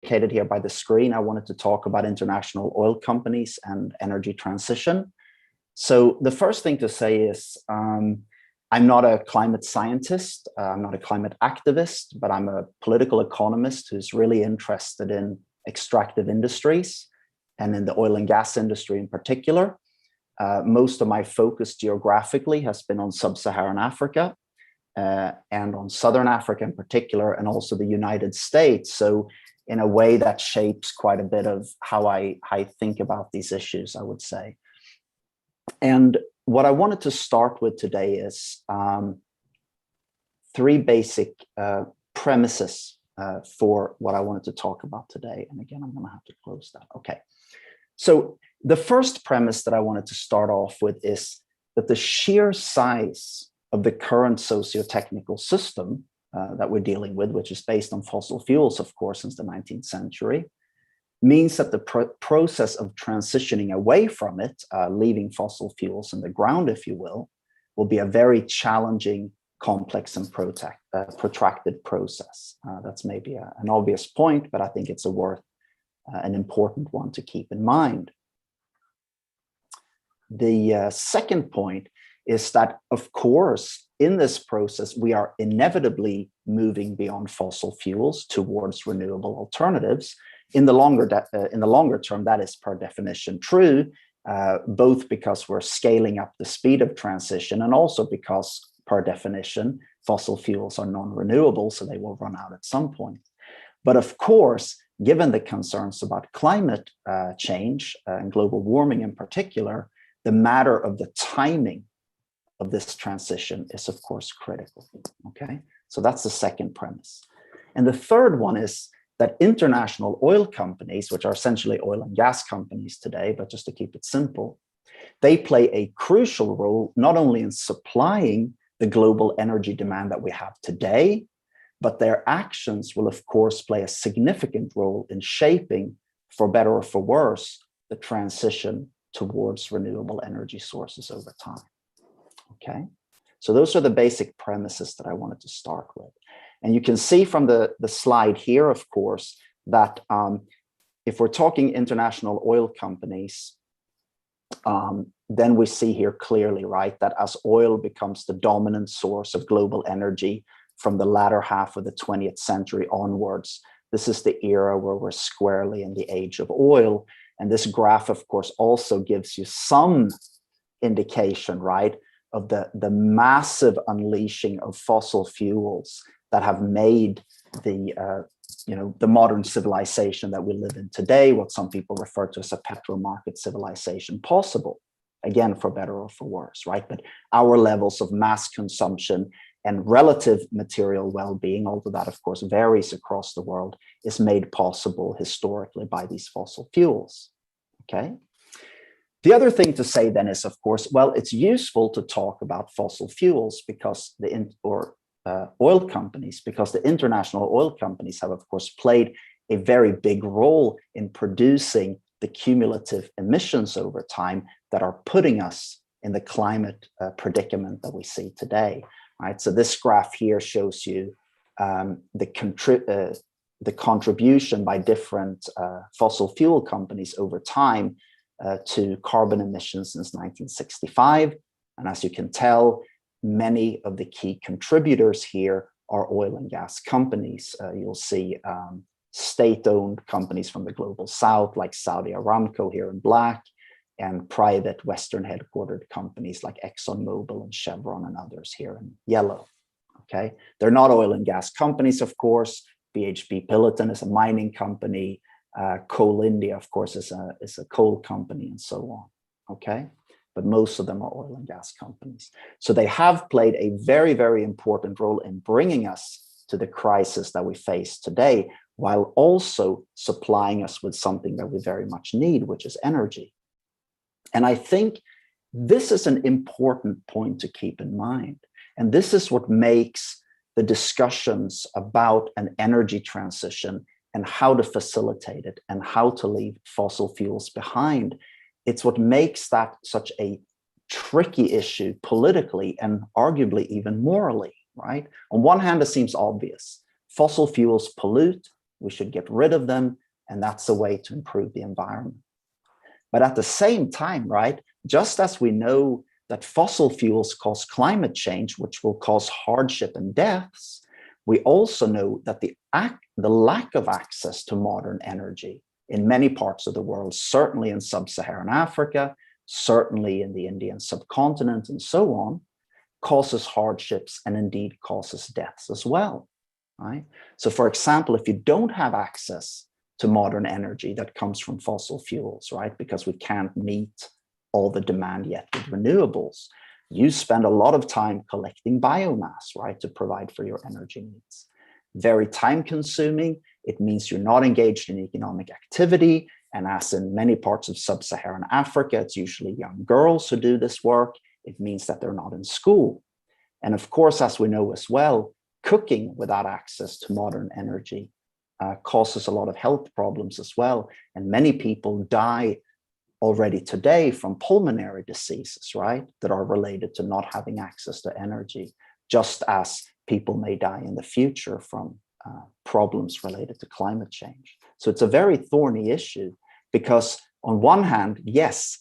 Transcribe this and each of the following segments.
indicated here by the screen, I wanted to talk about international oil companies and energy transition. So the first thing to say is I'm not a climate scientist, I'm not a climate activist, but I'm a political economist who's really interested in extractive industries and in the oil and gas industry in particular. Most of my focus geographically has been on sub-Saharan Africa and on Southern Africa in particular, and also the United States. So in a way that shapes quite a bit of how I think about these issues, I would say. And what I wanted to start with today is three basic premises for what I wanted to talk about today. And again, I'm going to have to close that. Okay. So the first premise that I wanted to start off with is that the sheer size of the current socio-technical system that we're dealing with, which is based on fossil fuels, of course, since the 19th century, means that the process of transitioning away from it, leaving fossil fuels in the ground, if you will be a very challenging, complex, and protracted process. That's maybe an obvious point, but I think it's an important one to keep in mind. The second point is that, of course, in this process, we are inevitably moving beyond fossil fuels towards renewable alternatives. In the longer term, that is per definition true, both because we're scaling up the speed of transition and also because, per definition, fossil fuels are non-renewable, so they will run out at some point. But of course, given the concerns about climate change and global warming in particular, the matter of the timing of this transition is, of course, critical. Okay, so that's the second premise. And the third one is that international oil companies, which are essentially oil and gas companies today, but just to keep it simple, they play a crucial role not only in supplying the global energy demand that we have today, but their actions will, of course, play a significant role in shaping, for better or for worse, the transition towards renewable energy sources over time. Okay, so those are the basic premises that I wanted to start with. And you can see from the slide here, of course, that if we're talking international oil companies, then we see here clearly, right, that as oil becomes the dominant source of global energy from the latter half of the 20th century onwards, this is the era where we're squarely in the age of oil. And this graph, of course, also gives you some indication, right, of the massive unleashing of fossil fuels that have made the modern civilization that we live in today, what some people refer to as a petromarket civilization, possible, again, for better or for worse, right? But our levels of mass consumption and relative material well-being, although that, of course, varies across the world, is made possible historically by these fossil fuels, okay? The other thing to say then is, of course, well, it's useful to talk about fossil fuels because oil companies, because the international oil companies have, of course, played a very big role in producing the cumulative emissions over time that are putting us in the climate predicament that we see today, right? So this graph here shows you the contribution by different fossil fuel companies over time to carbon emissions since 1965. And as you can tell, many of the key contributors here are oil and gas companies. You'll see state-owned companies from the global south, like Saudi Aramco here in black, and private Western headquartered companies like ExxonMobil and Chevron and others here in yellow. Okay, they're not oil and gas companies, of course. BHP Billiton is a mining company. Coal India, of course, is a coal company, and so on. Okay, but most of them are oil and gas companies. So they have played a very, very important role in bringing us to the crisis that we face today, while also supplying us with something that we very much need, which is energy. And I think this is an important point to keep in mind. And this is what makes the discussions about an energy transition and how to facilitate it and how to leave fossil fuels behind. It's what makes that such a tricky issue politically and arguably even morally, right? On one hand, it seems obvious. Fossil fuels pollute, we should get rid of them, and that's a way to improve the environment. But at the same time, right, just as we know that fossil fuels cause climate change, which will cause hardship and deaths, we also know that the lack of access to modern energy in many parts of the world, certainly in sub-Saharan Africa, certainly in the Indian subcontinent and so on, causes hardships and indeed causes deaths as well, right? So for example, if you don't have access to modern energy that comes from fossil fuels, right, because we can't meet all the demand yet with renewables, you spend a lot of time collecting biomass, right, to provide for your energy needs. Very time consuming. It means you're not engaged in economic activity. And as in many parts of sub-Saharan Africa, it's usually young girls who do this work. It means that they're not in school. And of course, as we know as well, cooking without access to modern energy causes a lot of health problems as well. And many people die already today from pulmonary diseases, right, that are related to not having access to energy, just as people may die in the future from problems related to climate change. So it's a very thorny issue because on one hand, yes,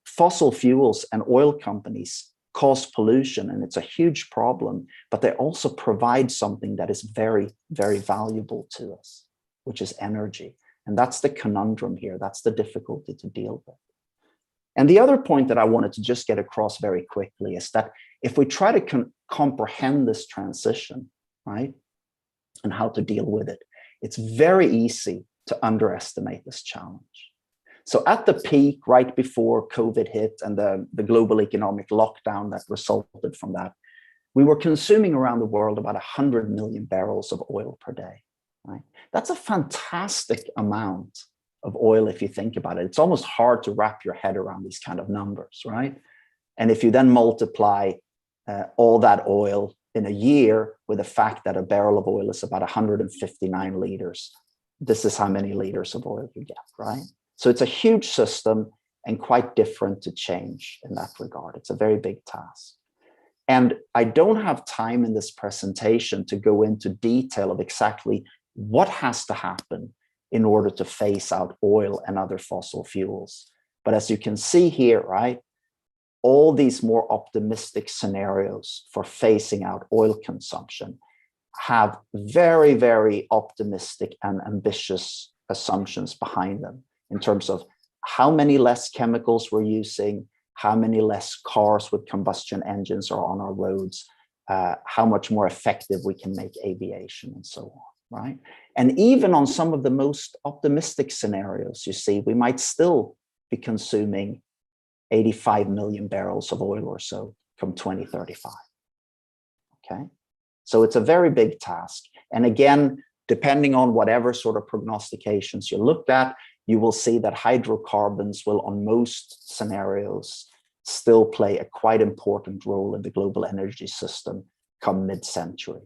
fossil fuels and oil companies cause pollution and it's a huge problem, but they also provide something that is very, very valuable to us, which is energy. And that's the conundrum here. That's the difficulty to deal with. And the other point that I wanted to just get across very quickly is that if we try to comprehend this transition, right, and how to deal with it, it's very easy to underestimate this challenge. So at the peak, right before COVID hit and the global economic lockdown that resulted from that, we were consuming around the world about 100 million barrels of oil per day, right? That's a fantastic amount of oil if you think about it. It's almost hard to wrap your head around these kind of numbers, right? And if you then multiply all that oil in a year with the fact that a barrel of oil is about 159 liters, this is how many liters of oil you get, right? So it's a huge system and quite different to change in that regard. It's a very big task. And I don't have time in this presentation to go into detail of exactly what has to happen in order to phase out oil and other fossil fuels. But as you can see here, right, all these more optimistic scenarios for phasing out oil consumption have very, very optimistic and ambitious assumptions behind them in terms of how many less chemicals we're using, how many less cars with combustion engines are on our roads, how much more effective we can make aviation and so on, right? And even on some of the most optimistic scenarios, you see, we might still be consuming 85 million barrels of oil or so from 2035, okay? So it's a very big task. And again, depending on whatever sort of prognostications you look at, you will see that hydrocarbons will, on most scenarios, still play a quite important role in the global energy system come mid-century.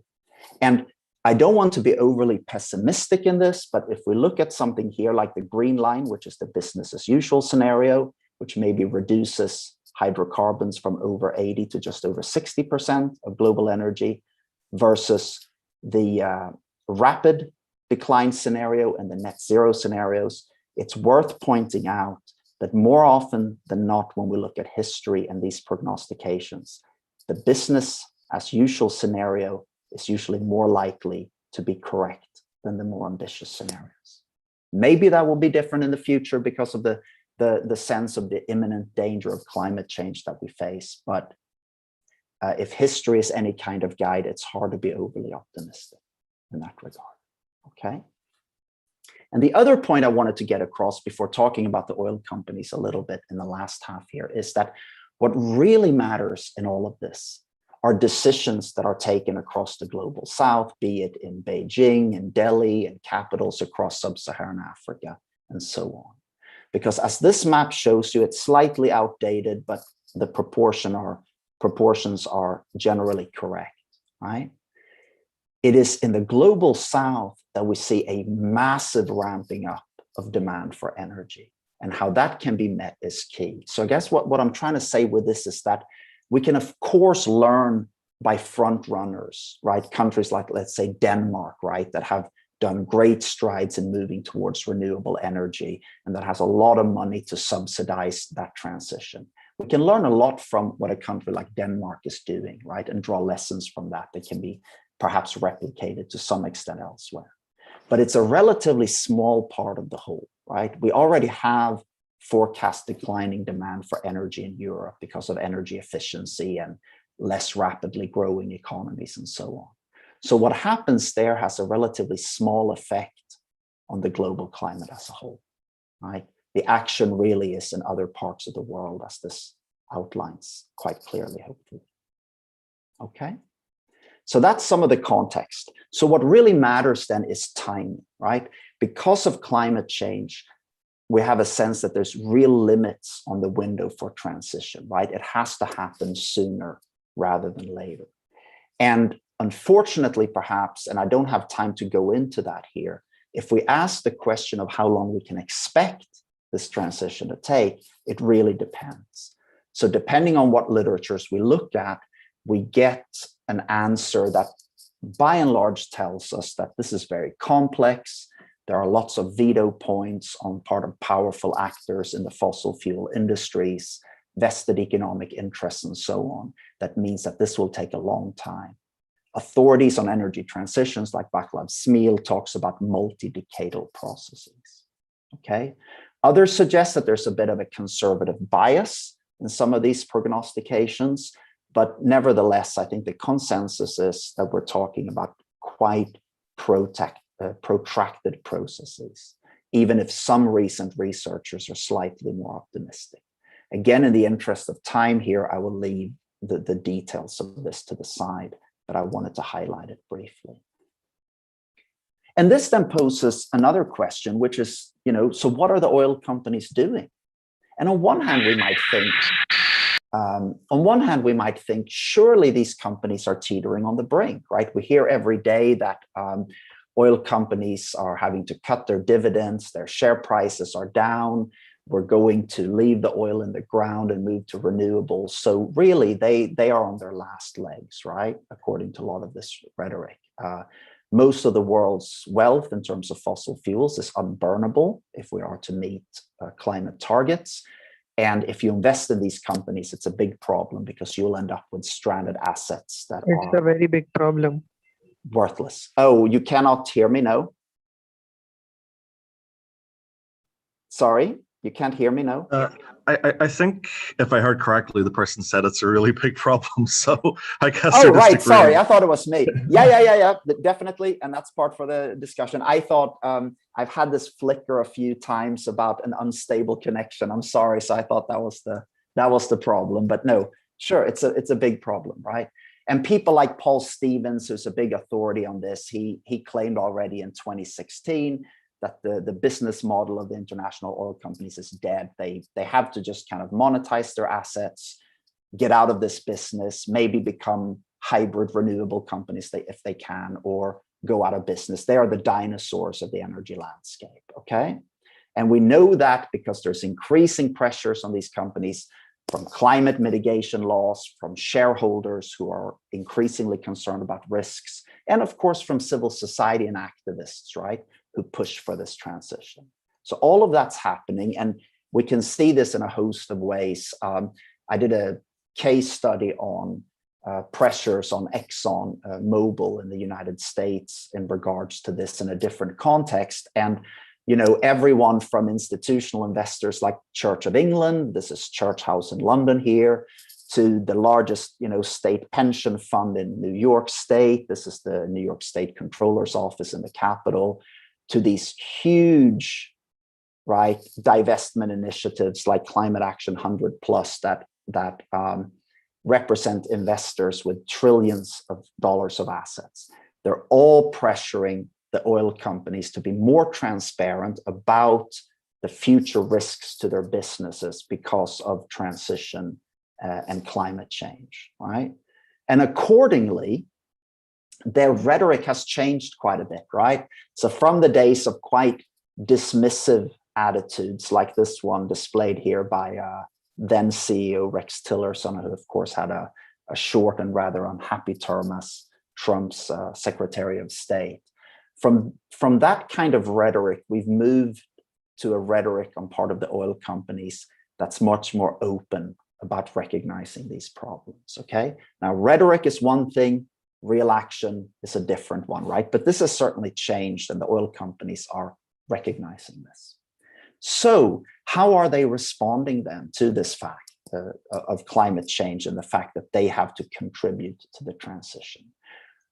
And I don't want to be overly pessimistic in this, but if we look at something here like the green line, which is the business as usual scenario, which maybe reduces hydrocarbons from over 80 to just over 60% of global energy, versus the rapid decline scenario and the net zero scenarios, it's worth pointing out that more often than not, when we look at history and these prognostications, the business as usual scenario is usually more likely to be correct than the more ambitious scenarios. Maybe that will be different in the future because of the sense of the imminent danger of climate change that we face. But if history is any kind of guide, it's hard to be overly optimistic in that regard, okay? And the other point I wanted to get across before talking about the oil companies a little bit in the last half here is that what really matters in all of this are decisions that are taken across the global south, be it in Beijing, in Delhi, and capitals across sub-Saharan Africa, and so on. Because as this map shows you, it's slightly outdated, but the proportions are generally correct, right? It is in the global south that we see a massive ramping up of demand for energy, and how that can be met is key. So I guess what I'm trying to say with this is that we can, of course, learn by front runners, right? Countries like, let's say, Denmark, right, that have done great strides in moving towards renewable energy and that has a lot of money to subsidize that transition. We can learn a lot from what a country like Denmark is doing, right? And draw lessons from that that can be perhaps replicated to some extent elsewhere. But it's a relatively small part of the whole, right? We already have forecast declining demand for energy in Europe because of energy efficiency and less rapidly growing economies and so on. So what happens there has a relatively small effect on the global climate as a whole, right? The action really is in other parts of the world, as this outlines quite clearly, hopefully. Okay, so that's some of the context. So what really matters then is timing, right? Because of climate change, we have a sense that there's real limits on the window for transition, right? It has to happen sooner rather than later. And unfortunately, perhaps, and I don't have time to go into that here, if we ask the question of how long we can expect this transition to take, it really depends. So depending on what literatures we look at, we get an answer that by and large tells us that this is very complex. There are lots of veto points on part of powerful actors in the fossil fuel industries, vested economic interests, and so on. That means that this will take a long time. Authorities on energy transitions like Václav Smil talks about multi-decadal processes, okay? Others suggest that there's a bit of a conservative bias in some of these prognostications, but nevertheless, I think the consensus is that we're talking about quite protracted processes, even if some recent researchers are slightly more optimistic. Again, in the interest of time here, I will leave the details of this to the side, but I wanted to highlight it briefly. And this then poses another question, which is, so what are the oil companies doing? And on one hand, we might think, surely these companies are teetering on the brink, right? We hear every day that oil companies are having to cut their dividends, their share prices are down, we're going to leave the oil in the ground and move to renewables. So really, they are on their last legs, right? According to a lot of this rhetoric. Most of the world's wealth in terms of fossil fuels is unburnable if we are to meet climate targets. And if you invest in these companies, it's a big problem because you'll end up with stranded assets that it's a very big problem. Worthless. Oh, you cannot hear me, no? Sorry, you can't hear me, no? I think if I heard correctly, the person said it's a really big problem. So I guess oh, right. Sorry, I thought it was me. Yeah, definitely. And that's part for the discussion. I thought I've had this flicker a few times about an unstable connection. I'm sorry. So I thought that was the problem. But no, sure, it's a big problem, right? And people like Paul Stevens, who's a big authority on this, he claimed already in 2016 that the business model of the international oil companies is dead. They have to just kind of monetize their assets, get out of this business, maybe become hybrid renewable companies if they can, or go out of business. They are the dinosaurs of the energy landscape, okay? And we know that because there's increasing pressures on these companies from climate mitigation laws, from shareholders who are increasingly concerned about risks, and of course from civil society and activists, right, who push for this transition. So all of that's happening, and we can see this in a host of ways. I did a case study on pressures on Exxon Mobil in the United States in regards to this in a different context. And everyone from institutional investors like Church of England, this is Church House in London here, to the largest, state pension fund in New York State. This is the New York State Comptroller's Office in the Capitol, to these huge, right, divestment initiatives like Climate Action 100 Plus that represent investors with trillions of dollars of assets. They're all pressuring the oil companies to be more transparent about the future risks to their businesses because of transition and climate change, right? And accordingly, their rhetoric has changed quite a bit, right? So from the days of quite dismissive attitudes like this one displayed here by then CEO Rex Tillerson, who of course had a short and rather unhappy term as Trump's Secretary of State, From that kind of rhetoric, we've moved to a rhetoric on part of the oil companies that's much more open about recognizing these problems, okay? Now, rhetoric is one thing, real action is a different one, right? But this has certainly changed, and the oil companies are recognizing this. So how are they responding then to this fact of climate change and the fact that they have to contribute to the transition?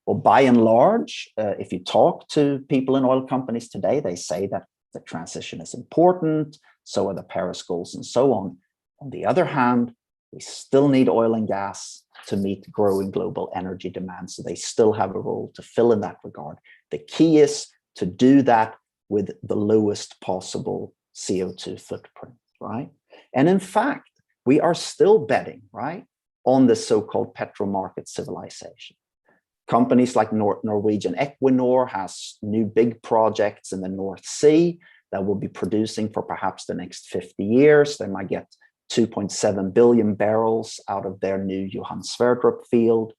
Well, by and large, if you talk to people in oil companies today, they say that the transition is important, so are the Paris goals and so on. On the other hand, we still need oil and gas to meet growing global energy demand, so they still have a role to fill in that regard. The key is to do that with the lowest possible CO2 footprint, right? And in fact, we are still betting, right, on the so-called petromarket civilization. Companies like Norwegian Equinor has new big projects in the North Sea that will be producing for perhaps the next 50 years. They might get 2.7 billion barrels out of their new Johan Sverdrup field.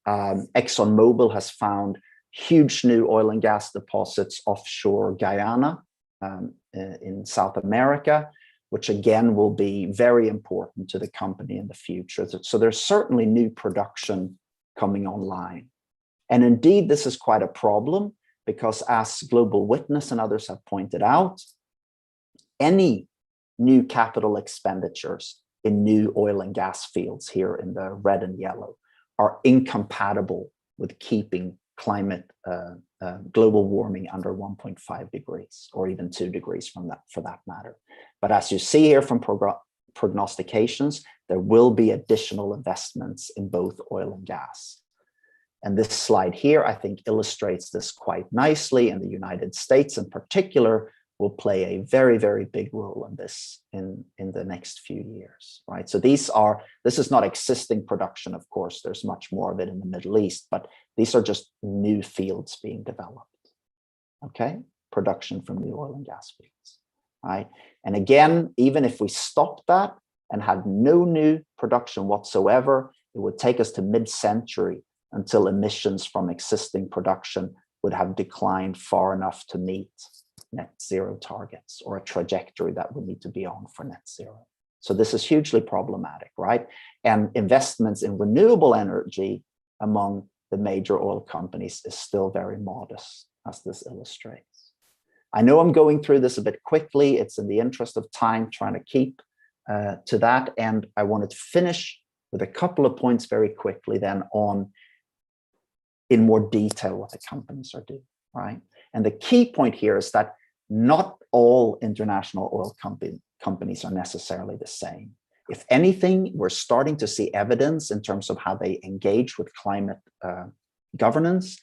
ExxonMobil has found huge new oil and gas deposits offshore Guyana in South America, which again will be very important to the company in the future. So there's certainly new production coming online. And indeed, this is quite a problem because, as Global Witness and others have pointed out, any new capital expenditures in new oil and gas fields here in the red and yellow are incompatible with keeping climate, global warming under 1.5 degrees or even 2 degrees from that, for that matter. But as you see here from prognostications, there will be additional investments in both oil and gas. And this slide here, I think, illustrates this quite nicely. And the United States in particular will play a very, very big role in this in the next few years, right? So this is not existing production, of course, there's much more of it in the Middle East, but these are just new fields being developed, okay? Production from new oil and gas fields, right? And again, even if we stopped that and had no new production whatsoever, it would take us to mid-century until emissions from existing production would have declined far enough to meet net zero targets or a trajectory that we need to be on for net zero. So this is hugely problematic, right? And investments in renewable energy among the major oil companies is still very modest, as this illustrates. I know I'm going through this a bit quickly. It's in the interest of time trying to keep to that. And I wanted to finish with a couple of points very quickly then on in more detail what the companies are doing, right? And the key point here is that not all international oil companies are necessarily the same. If anything, we're starting to see evidence in terms of how they engage with climate governance.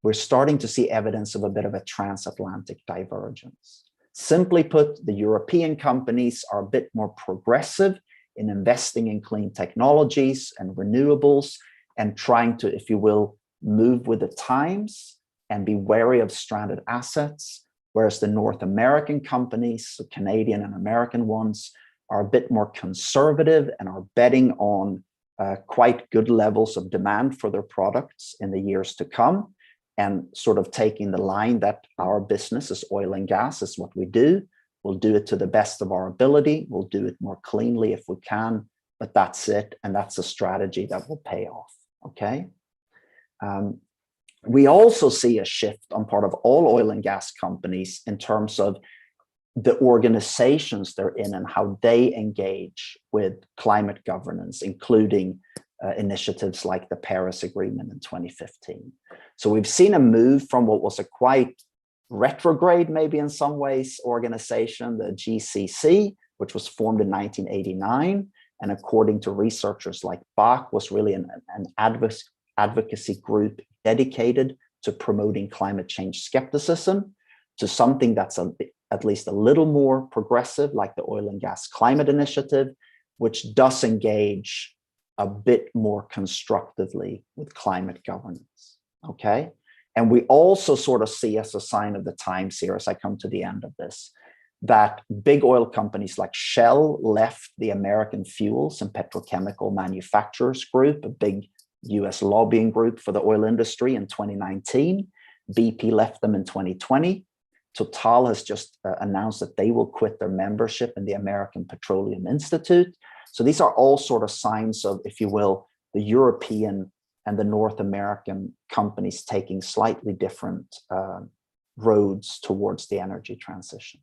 We're starting to see evidence of a bit of a transatlantic divergence. Simply put, the European companies are a bit more progressive in investing in clean technologies and renewables and trying to, if you will, move with the times and be wary of stranded assets, whereas the North American companies, so Canadian and American ones, are a bit more conservative and are betting on quite good levels of demand for their products in the years to come, and sort of taking the line that our business is oil and gas, is what we do. We'll do it to the best of our ability. We'll do it more cleanly if we can, but that's it. And that's a strategy that will pay off, okay? We also see a shift on part of all oil and gas companies in terms of the organizations they're in and how they engage with climate governance, including initiatives like the Paris Agreement in 2015. So we've seen a move from what was a quite retrograde, maybe in some ways, organization, the GCC, which was formed in 1989, and according to researchers like Bach, was really an advocacy group dedicated to promoting climate change skepticism, to something that's at least a little more progressive, like the Oil and Gas Climate Initiative, which does engage a bit more constructively with climate governance, okay? And we also sort of see, as a sign of the times here, as I come to the end of this, that big oil companies like Shell left the American Fuels and Petrochemical Manufacturers Group, a big US lobbying group for the oil industry, in 2019. BP left them in 2020. Total has just announced that they will quit their membership in the American Petroleum Institute. So these are all sort of signs of, if you will, the European and the North American companies taking slightly different roads towards the energy transition.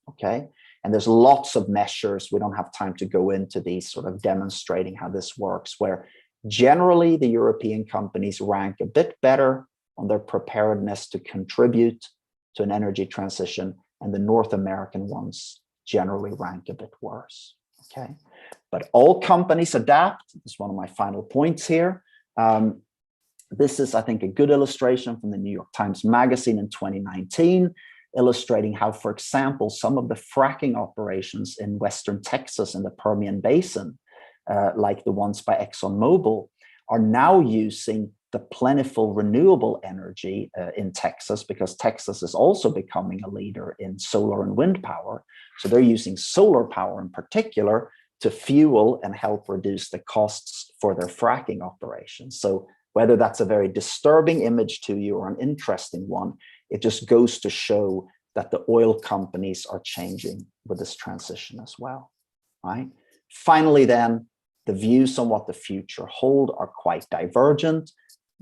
Okay, and there's lots of measures. We don't have time to go into these, sort of demonstrating how this works, where generally the European companies rank a bit better on their preparedness to contribute to an energy transition, and the North American ones generally rank a bit worse. Okay, but all companies adapt. This is one of my final points here. This is, I think, a good illustration from the New York Times Magazine in 2019, illustrating how, for example, some of the fracking operations in Western Texas in the Permian Basin, like the ones by ExxonMobil, are now using the plentiful renewable energy in Texas, because Texas is also becoming a leader in solar and wind power. So they're using solar power in particular to fuel and help reduce the costs for their fracking operations. So whether that's a very disturbing image to you or an interesting one, it just goes to show that the oil companies are changing with this transition as well, right? Finally, then, the views on what the future hold are quite divergent.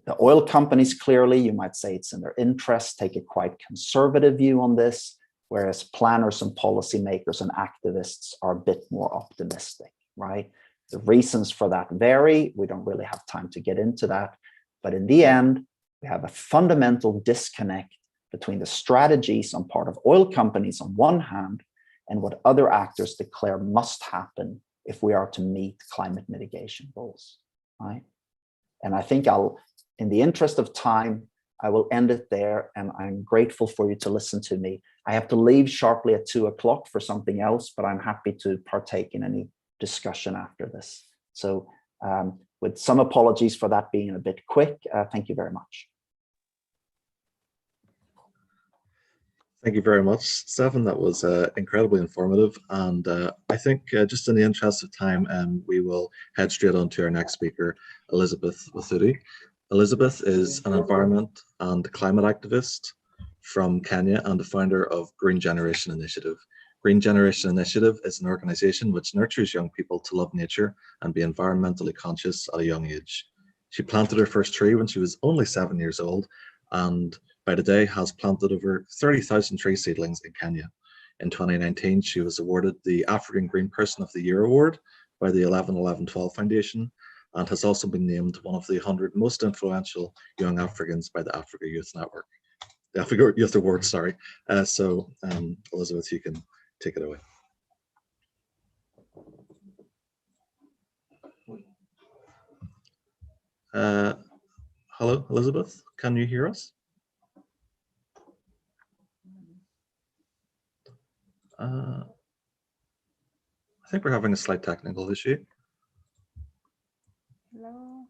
The oil companies, clearly, you might say it's in their interest, take a quite conservative view on this, whereas planners and policymakers and activists are a bit more optimistic, right? The reasons for that vary. We don't really have time to get into that. But in the end, we have a fundamental disconnect between the strategies on part of oil companies on one hand and what other actors declare must happen if we are to meet climate mitigation goals, right? And I think in the interest of time, I will end it there, and I'm grateful for you to listen to me. I have to leave sharply at 2 o'clock for something else, but I'm happy to partake in any discussion after this. So with some apologies for that being a bit quick, thank you very much. Thank you very much, Stefan. That was incredibly informative. And I think just in the interest of time, we will head straight on to our next speaker, Elizabeth Wathuti. Elizabeth is an environment and climate activist from Kenya and the founder of Green Generation Initiative. Green Generation Initiative is an organization which nurtures young people to love nature and be environmentally conscious at a young age. She planted her first tree when she was only 7 years old, and by today has planted over 30,000 tree seedlings in Kenya. In 2019, she was awarded the African Green Person of the Year award by the 11-11-12 Foundation, and has also been named one of the 100 most influential young Africans by the Africa Youth Network. The Africa Youth Award, sorry. Elizabeth, you can take it away. Hello, Elizabeth, can you hear us? I think we're having a slight technical issue. Hello.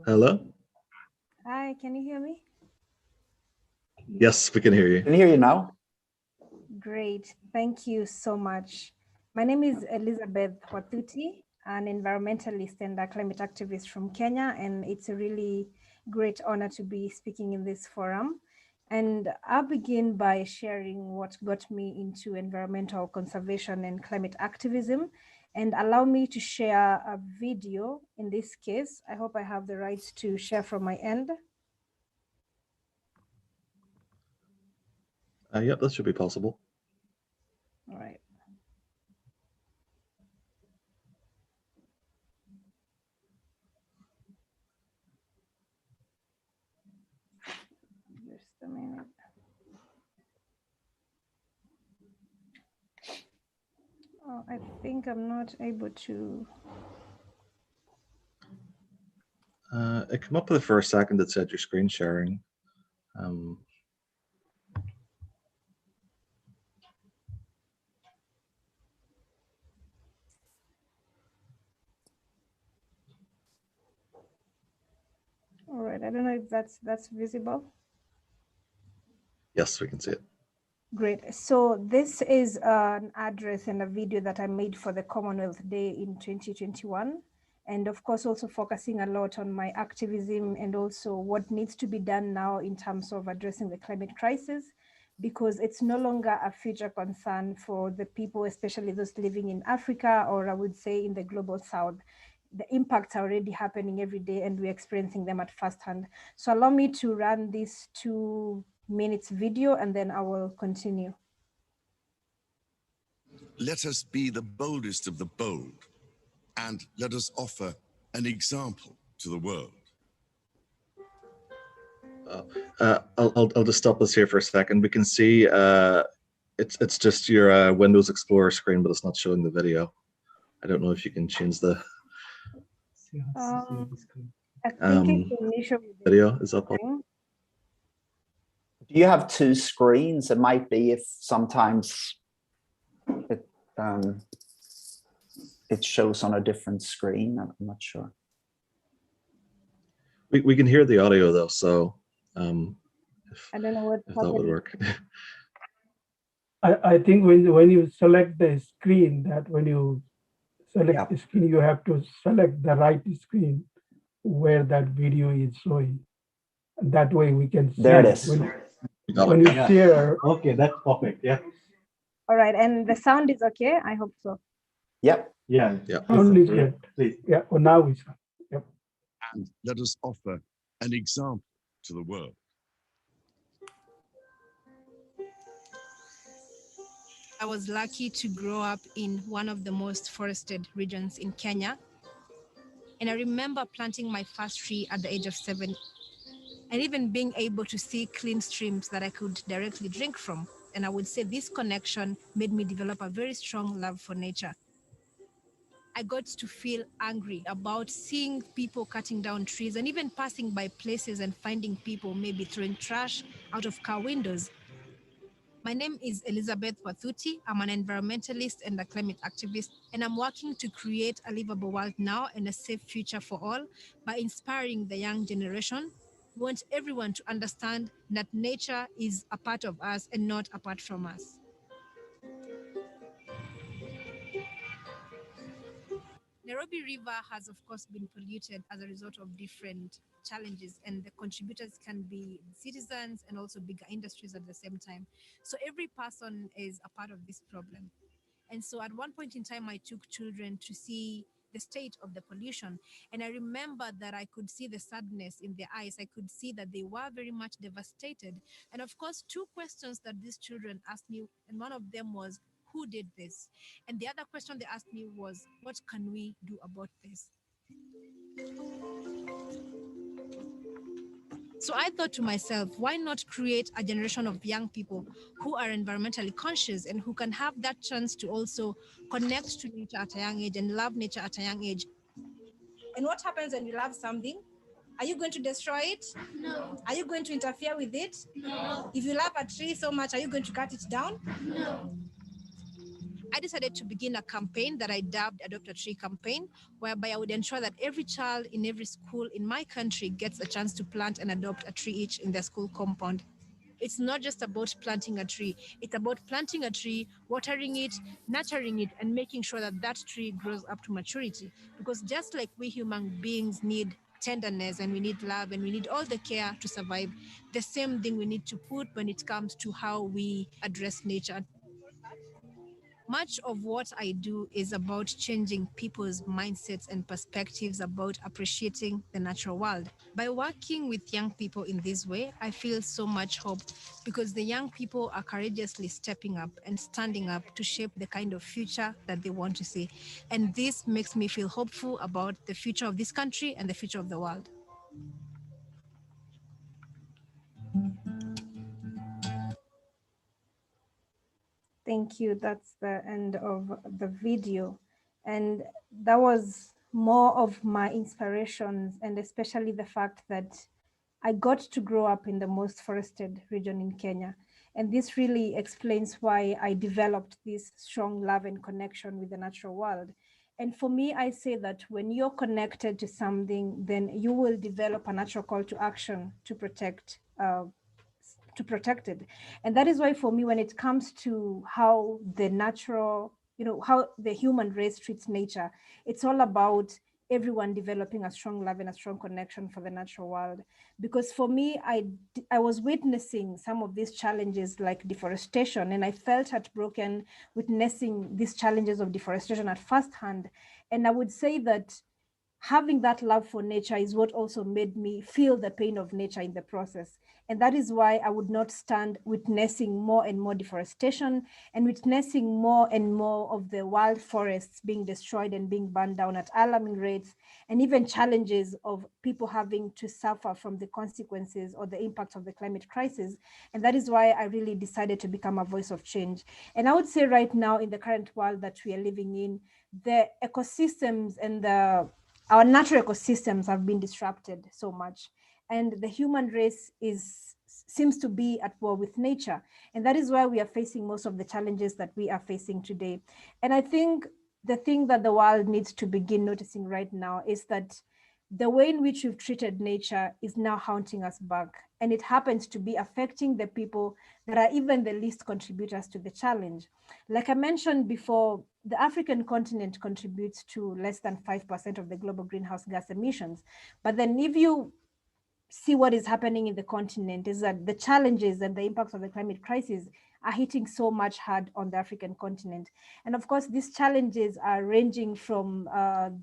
Hello? Hi, can you hear me? Yes, we can hear you. Can I hear you now? Great, thank you so much. My name is Elizabeth Wathuti, an environmentalist and a climate activist from Kenya, and it's a really great honor to be speaking in this forum. And I'll begin by sharing what got me into environmental conservation and climate activism, and allow me to share a video in this case. I hope I have the right to share from my end. Yep, that should be possible. All right. Just a minute. Oh, I think I'm not able to. It came up with for a second that said your screen sharing. All right, I don't know if that's visible. Yes, we can see it. Great. So this is an address and a video that I made for the Commonwealth Day in 2021. And of course, also focusing a lot on my activism and also what needs to be done now in terms of addressing the climate crisis, because it's no longer a future concern for the people, especially those living in Africa, or I would say in the global south. The impacts are already happening every day and we're experiencing them at firsthand. So allow me to run this 2 minutes video and then I will continue. Let us be the boldest of the bold, and let us offer an example to the world. I'll just stop this here for a second. We can see it's just your Windows Explorer screen, but it's not showing the video. I don't know if you can change the I think it's an issue with the video. Is that possible? Do you have 2 screens? It might be if sometimes it shows on a different screen. I'm not sure. We can hear the audio though, so I don't know what if that would work. I think when you select the screen, that when you select the screen, you have to select the right screen where that video is showing. That way we can see. There it is. When you share. Okay, that's perfect. Yeah. All right, and the sound is okay? I hope so. Yep. Yeah. Sound is good. Please. Yeah. Well, now we sound. Yep. And let us offer an example to the world. I was lucky to grow up in one of the most forested regions in Kenya. And I remember planting my first tree at the age of 7, and even being able to see clean streams that I could directly drink from. And I would say this connection made me develop a very strong love for nature. I got to feel angry about seeing people cutting down trees and even passing by places and finding people maybe throwing trash out of car windows. My name is Elizabeth Wathuti. I'm an environmentalist and a climate activist, and I'm working to create a livable world now and a safe future for all by inspiring the young generation. We want everyone to understand that nature is a part of us and not apart from us. Nairobi River has, of course, been polluted as a result of different challenges, and the contributors can be citizens and also bigger industries at the same time. So every person is a part of this problem. And so at one point in time, I took children to see the state of the pollution. And I remember that I could see the sadness in their eyes. I could see that they were very much devastated. And of course, 2 questions that these children asked me, and one of them was, who did this? And the other question they asked me was, what can we do about this? So I thought to myself, why not create a generation of young people who are environmentally conscious and who can have that chance to also connect to nature at a young age and love nature at a young age? And what happens when you love something? Are you going to destroy it? No. Are you going to interfere with it? No. If you love a tree so much, are you going to cut it down? No. I decided to begin a campaign that I dubbed Adopt a Tree campaign, whereby I would ensure that every child in every school in my country gets a chance to plant and adopt a tree each in their school compound. It's not just about planting a tree. It's about planting a tree, watering it, nurturing it, and making sure that that tree grows up to maturity. Because just like we human beings need tenderness and we need love and we need all the care to survive, the same thing we need to put when it comes to how we address nature. Much of what I do is about changing people's mindsets and perspectives about appreciating the natural world. By working with young people in this way, I feel so much hope because the young people are courageously stepping up and standing up to shape the kind of future that they want to see. And this makes me feel hopeful about the future of this country and the future of the world. Thank you. That's the end of the video. And that was more of my inspirations, and especially the fact that I got to grow up in the most forested region in Kenya. And this really explains why I developed this strong love and connection with the natural world. And for me, I say that when you're connected to something, then you will develop a natural call to action to protect it. And that is why for me, when it comes to how the natural, how the human race treats nature, it's all about everyone developing a strong love and a strong connection for the natural world. Because for me, I was witnessing some of these challenges like deforestation, and I felt heartbroken witnessing these challenges of deforestation at first hand. And I would say that having that love for nature is what also made me feel the pain of nature in the process. And that is why I would not stand witnessing more and more deforestation and witnessing more and more of the wild forests being destroyed and being burned down at alarming rates, and even challenges of people having to suffer from the consequences or the impact of the climate crisis. And that is why I really decided to become a voice of change. And I would say right now, in the current world that we are living in, the ecosystems and our natural ecosystems have been disrupted so much, and the human race seems to be at war with nature. And that is why we are facing most of the challenges that we are facing today. And I think the thing that the world needs to begin noticing right now is that the way in which we've treated nature is now haunting us back. And it happens to be affecting the people that are even the least contributors to the challenge. Like I mentioned before, the African continent contributes to less than 5% of the global greenhouse gas emissions. But then if you see what is happening in the continent, is that the challenges and the impacts of the climate crisis are hitting so much hard on the African continent. And of course, these challenges are ranging from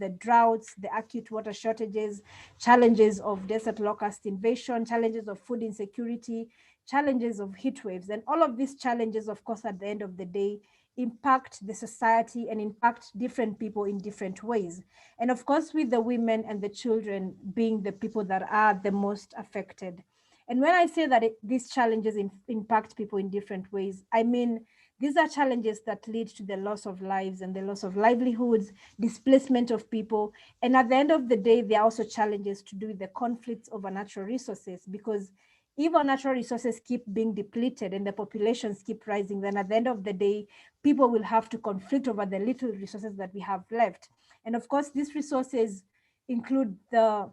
the droughts, the acute water shortages, challenges of desert locust invasion, challenges of food insecurity, challenges of heat waves. And all of these challenges, of course, at the end of the day, impact the society and impact different people in different ways. And of course, with the women and the children being the people that are the most affected. And when I say that these challenges impact people in different ways, I mean, these are challenges that lead to the loss of lives and the loss of livelihoods, displacement of people. And at the end of the day, there are also challenges to do with the conflicts over natural resources, because if our natural resources keep being depleted and the populations keep rising, then at the end of the day, people will have to conflict over the little resources that we have left. And of course, these resources include the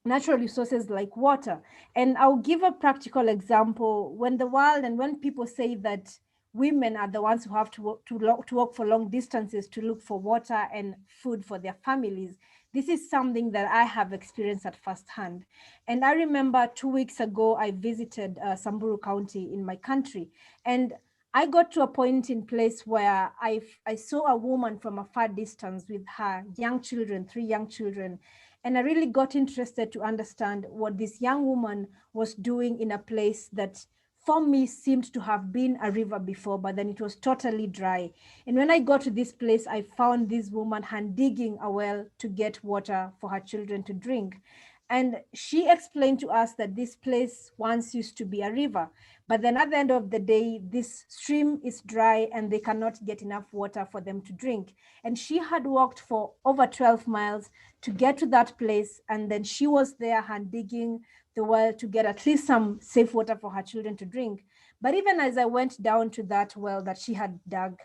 natural resources like water. And I'll give a practical example. When the world and when people say that women are the ones who have to walk for long distances to look for water and food for their families, this is something that I have experienced at firsthand. And I remember 2 weeks ago, I visited Samburu County in my country. And I got to a point in place where I saw a woman from a far distance with her young children, 3 young children. And I really got interested to understand what this young woman was doing in a place that for me seemed to have been a river before, but then it was totally dry. And when I got to this place, I found this woman hand digging a well to get water for her children to drink. And she explained to us that this place once used to be a river, but then at the end of the day, this stream is dry and they cannot get enough water for them to drink. And she had walked for over 12 miles to get to that place. And then she was there hand digging the well to get at least some safe water for her children to drink. But even as I went down to that well that she had dug,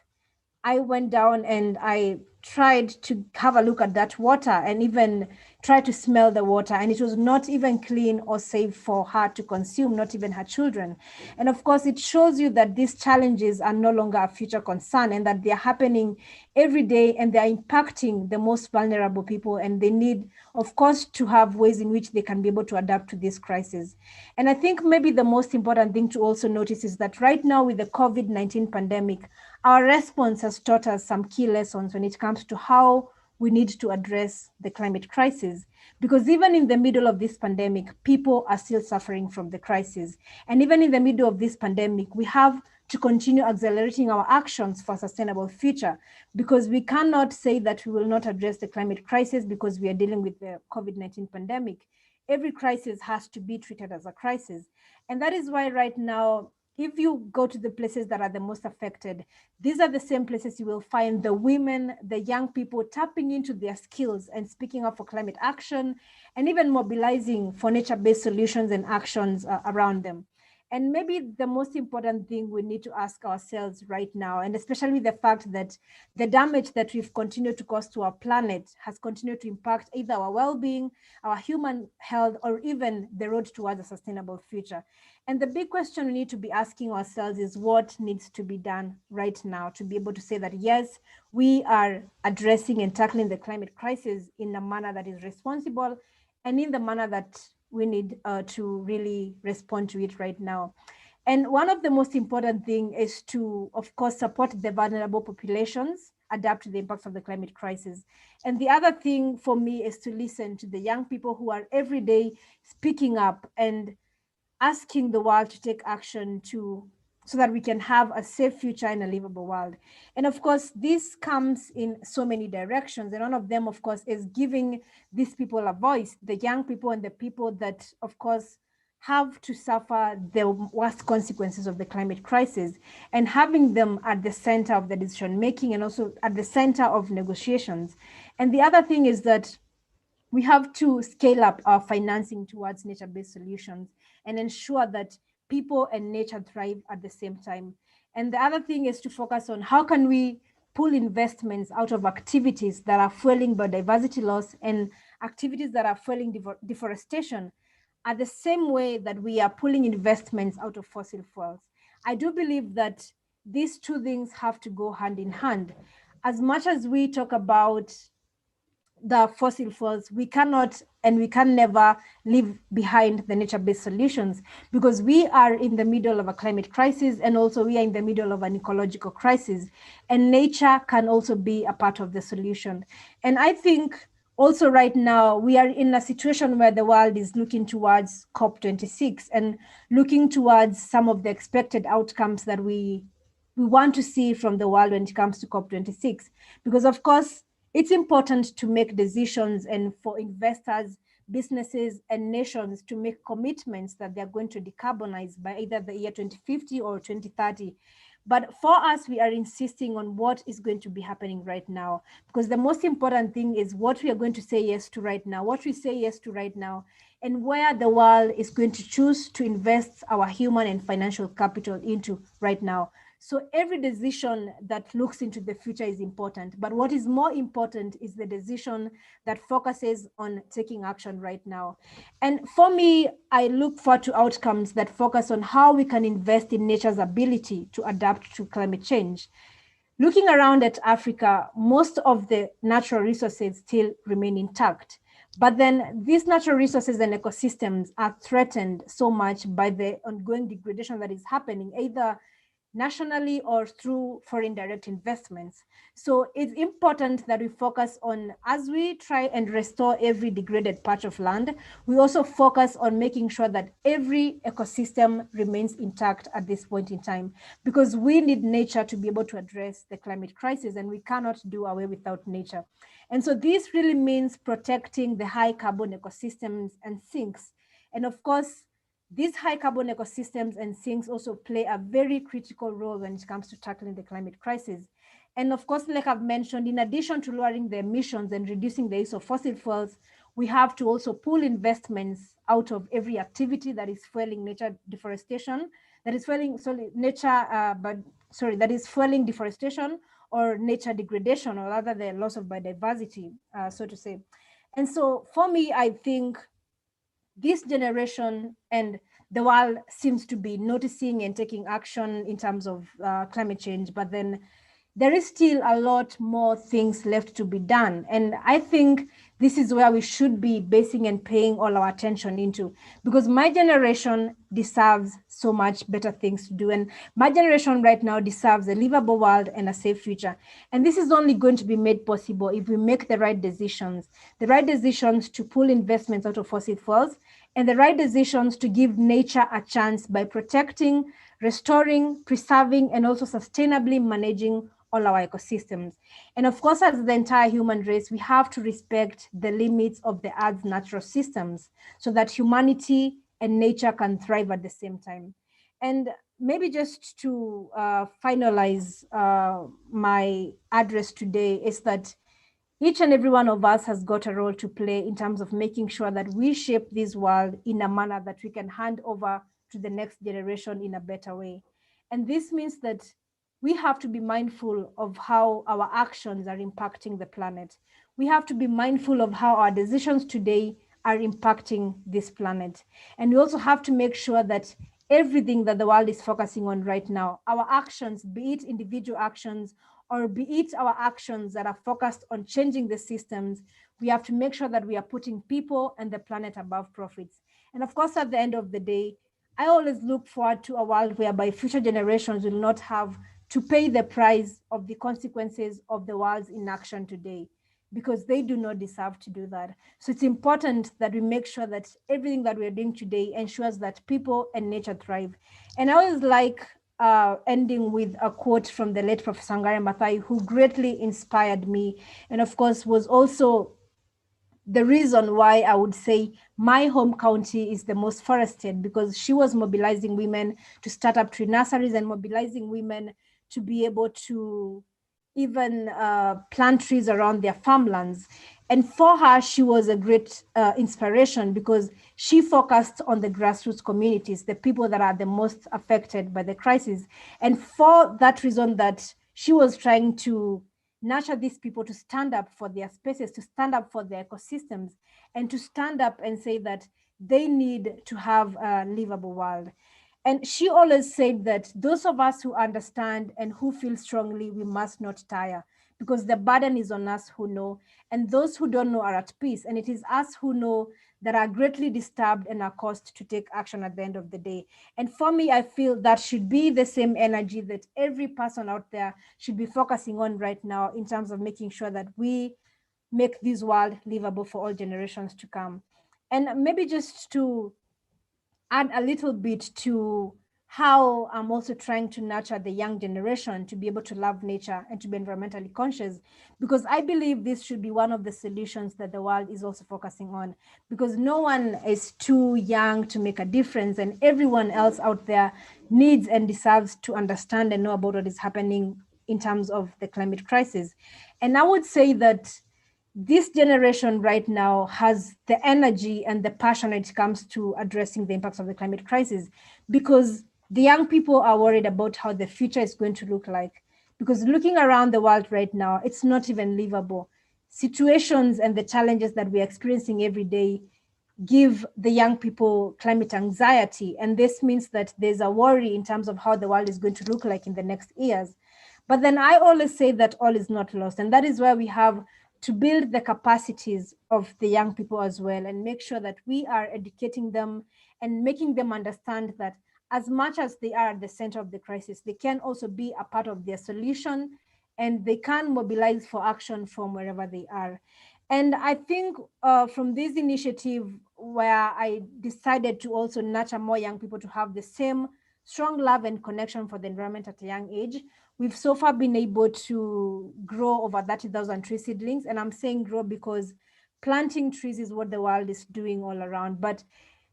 I went down and I tried to have a look at that water and even try to smell the water, and it was not even clean or safe for her to consume, not even her children. And of course, it shows you that these challenges are no longer a future concern and that they're happening every day and they're impacting the most vulnerable people, and they need, of course, to have ways in which they can be able to adapt to this crisis. And I think maybe the most important thing to also notice is that right now with the COVID-19 pandemic, our response has taught us some key lessons when it comes to how we need to address the climate crisis. Because even in the middle of this pandemic, people are still suffering from the crisis. And even in the middle of this pandemic, we have to continue accelerating our actions for a sustainable future, because we cannot say that we will not address the climate crisis because we are dealing with the COVID-19 pandemic. Every crisis has to be treated as a crisis. And that is why right now, if you go to the places that are the most affected, these are the same places you will find the women, the young people tapping into their skills and speaking up for climate action, and even mobilizing for nature-based solutions and actions around them. And maybe the most important thing we need to ask ourselves right now, and especially the fact that the damage that we've continued to cause to our planet has continued to impact either our well-being, our human health, or even the road towards a sustainable future. And the big question we need to be asking ourselves is what needs to be done right now to be able to say that, yes, we are addressing and tackling the climate crisis in a manner that is responsible and in the manner that we need to really respond to it right now. And one of the most important things is to, of course, support the vulnerable populations, adapt to the impacts of the climate crisis. And the other thing for me is to listen to the young people who are every day speaking up and asking the world to take action so that we can have a safe future and a livable world. And of course, this comes in so many directions. And one of them, of course, is giving these people a voice, the young people and the people that, of course, have to suffer the worst consequences of the climate crisis, and having them at the center of the decision making and also at the center of negotiations. And the other thing is that we have to scale up our financing towards nature-based solutions and ensure that people and nature thrive at the same time. And the other thing is to focus on how can we pull investments out of activities that are fueling biodiversity loss and activities that are fueling deforestation at the same way that we are pulling investments out of fossil fuels. I do believe that these two things have to go hand in hand. As much as we talk about the fossil fuels, we cannot and we can never leave behind the nature-based solutions, because we are in the middle of a climate crisis, and also we are in the middle of an ecological crisis, and nature can also be a part of the solution. And I think also right now we are in a situation where the world is looking towards COP26 and looking towards some of the expected outcomes that we want to see from the world when it comes to COP26, because of course it's important to make decisions and for investors, businesses, and nations to make commitments that they're going to decarbonize by either the year 2050 or 2030. But for us, we are insisting on what is going to be happening right now, because the most important thing is what we are going to say yes to right now, what we say yes to right now, and where the world is going to choose to invest our human and financial capital into right now. So every decision that looks into the future is important, but what is more important is the decision that focuses on taking action right now. And for me, I look forward to outcomes that focus on how we can invest in nature's ability to adapt to climate change. Looking around at Africa, most of the natural resources still remain intact. But then these natural resources and ecosystems are threatened so much by the ongoing degradation that is happening, either nationally or through foreign direct investments. So it's important that we focus on, as we try and restore every degraded patch of land, we also focus on making sure that every ecosystem remains intact at this point in time, because we need nature to be able to address the climate crisis, and we cannot do away without nature. And so this really means protecting the high carbon ecosystems and sinks. And of course, these high carbon ecosystems and sinks also play a very critical role when it comes to tackling the climate crisis. And of course, like I've mentioned, in addition to lowering the emissions and reducing the use of fossil fuels, we have to also pull investments out of every activity that is fueling nature deforestation, that is fueling that is fueling deforestation or nature degradation, or rather the loss of biodiversity, so to say. And so for me, I think this generation and the world seems to be noticing and taking action in terms of climate change, but then there is still a lot more things left to be done. And I think this is where we should be basing and paying all our attention into, because my generation deserves so much better things to do. And my generation right now deserves a livable world and a safe future. And this is only going to be made possible if we make the right decisions to pull investments out of fossil fuels, and the right decisions to give nature a chance by protecting, restoring, preserving, and also sustainably managing all our ecosystems. And of course, as the entire human race, we have to respect the limits of the Earth's natural systems so that humanity and nature can thrive at the same time. And maybe just to finalize my address today is that each and every one of us has got a role to play in terms of making sure that we shape this world in a manner that we can hand over to the next generation in a better way. And this means that we have to be mindful of how our actions are impacting the planet. We have to be mindful of how our decisions today are impacting this planet. And we also have to make sure that everything that the world is focusing on right now, our actions, be it individual actions or be it our actions that are focused on changing the systems, we have to make sure that we are putting people and the planet above profits. And of course, at the end of the day, I always look forward to a world whereby future generations will not have to pay the price of the consequences of the world's inaction today, because they do not deserve to do that. So it's important that we make sure that everything that we're doing today ensures that people and nature thrive. And I always like ending with a quote from the late Professor Wangari Maathai, who greatly inspired me, and of course was also the reason why I would say my home county is the most forested, because she was mobilizing women to start up tree nurseries and mobilizing women to be able to even plant trees around their farmlands. And for her, she was a great inspiration, because she focused on the grassroots communities, the people that are the most affected by the crisis. And for that reason, that she was trying to nurture these people to stand up for their spaces, to stand up for their ecosystems, and to stand up and say that they need to have a livable world. And she always said that those of us who understand and who feel strongly, we must not tire, because the burden is on us who know, and those who don't know are at peace. And it is us who know that are greatly disturbed and are caused to take action at the end of the day. And for me, I feel that should be the same energy that every person out there should be focusing on right now, in terms of making sure that we make this world livable for all generations to come. And maybe just to add a little bit to how I'm also trying to nurture the young generation to be able to love nature and to be environmentally conscious, because I believe this should be one of the solutions that the world is also focusing on, because no one is too young to make a difference, and everyone else out there needs and deserves to understand and know about what is happening in terms of the climate crisis. And I would say that this generation right now has the energy and the passion when it comes to addressing the impacts of the climate crisis, because the young people are worried about how the future is going to look like. Because looking around the world right now, it's not even livable. Situations and the challenges that we're experiencing every day give the young people climate anxiety. And this means that there's a worry in terms of how the world is going to look like in the next years. But then I always say that all is not lost. And that is where we have to build the capacities of the young people as well, and make sure that we are educating them and making them understand that as much as they are at the center of the crisis, they can also be a part of their solution, and they can mobilize for action from wherever they are. And I think from this initiative, where I decided to also nurture more young people to have the same strong love and connection for the environment at a young age, we've so far been able to grow over 30,000 tree seedlings. And I'm saying grow because planting trees is what the world is doing all around. But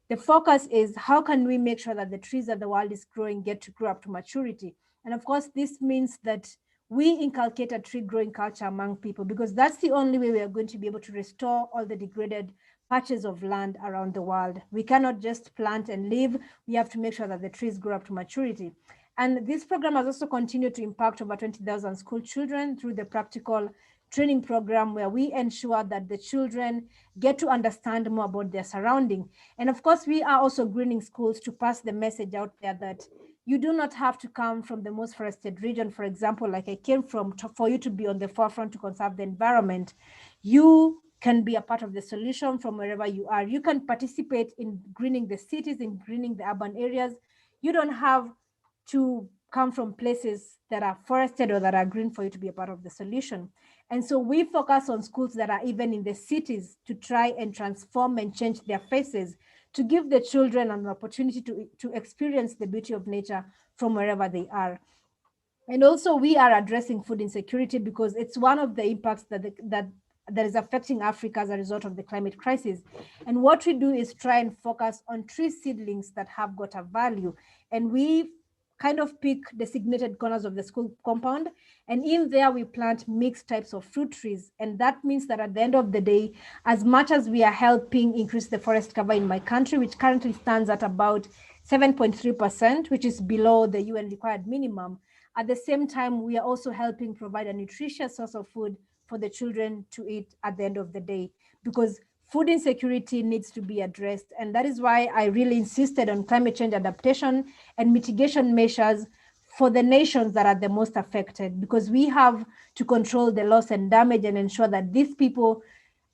the focus is how can we make sure that the trees that the world is growing get to grow up to maturity? And of course, this means that we inculcate a tree growing culture among people, because that's the only way we are going to be able to restore all the degraded patches of land around the world. We cannot just plant and leave. We have to make sure that the trees grow up to maturity. And this program has also continued to impact over 20,000 school children through the practical training program, where we ensure that the children get to understand more about their surrounding. And of course, we are also greening schools to pass the message out there that you do not have to come from the most forested region, for example, like I came from, for you to be on the forefront to conserve the environment. You can be a part of the solution from wherever you are. You can participate in greening the cities, in greening the urban areas. You don't have to come from places that are forested or that are green for you to be a part of the solution. And so we focus on schools that are even in the cities to try and transform and change their faces, to give the children an opportunity to experience the beauty of nature from wherever they are. And also we are addressing food insecurity, because it's one of the impacts that is affecting Africa as a result of the climate crisis. And what we do is try and focus on tree seedlings that have got a value. And we kind of pick designated corners of the school compound, and in there we plant mixed types of fruit trees. And that means that at the end of the day, as much as we are helping increase the forest cover in my country, which currently stands at about 7.3%, which is below the UN required minimum. At the same time, we are also helping provide a nutritious source of food for the children to eat at the end of the day, because food insecurity needs to be addressed. And that is why I really insisted on climate change adaptation and mitigation measures for the nations that are the most affected, because we have to control the loss and damage and ensure that these people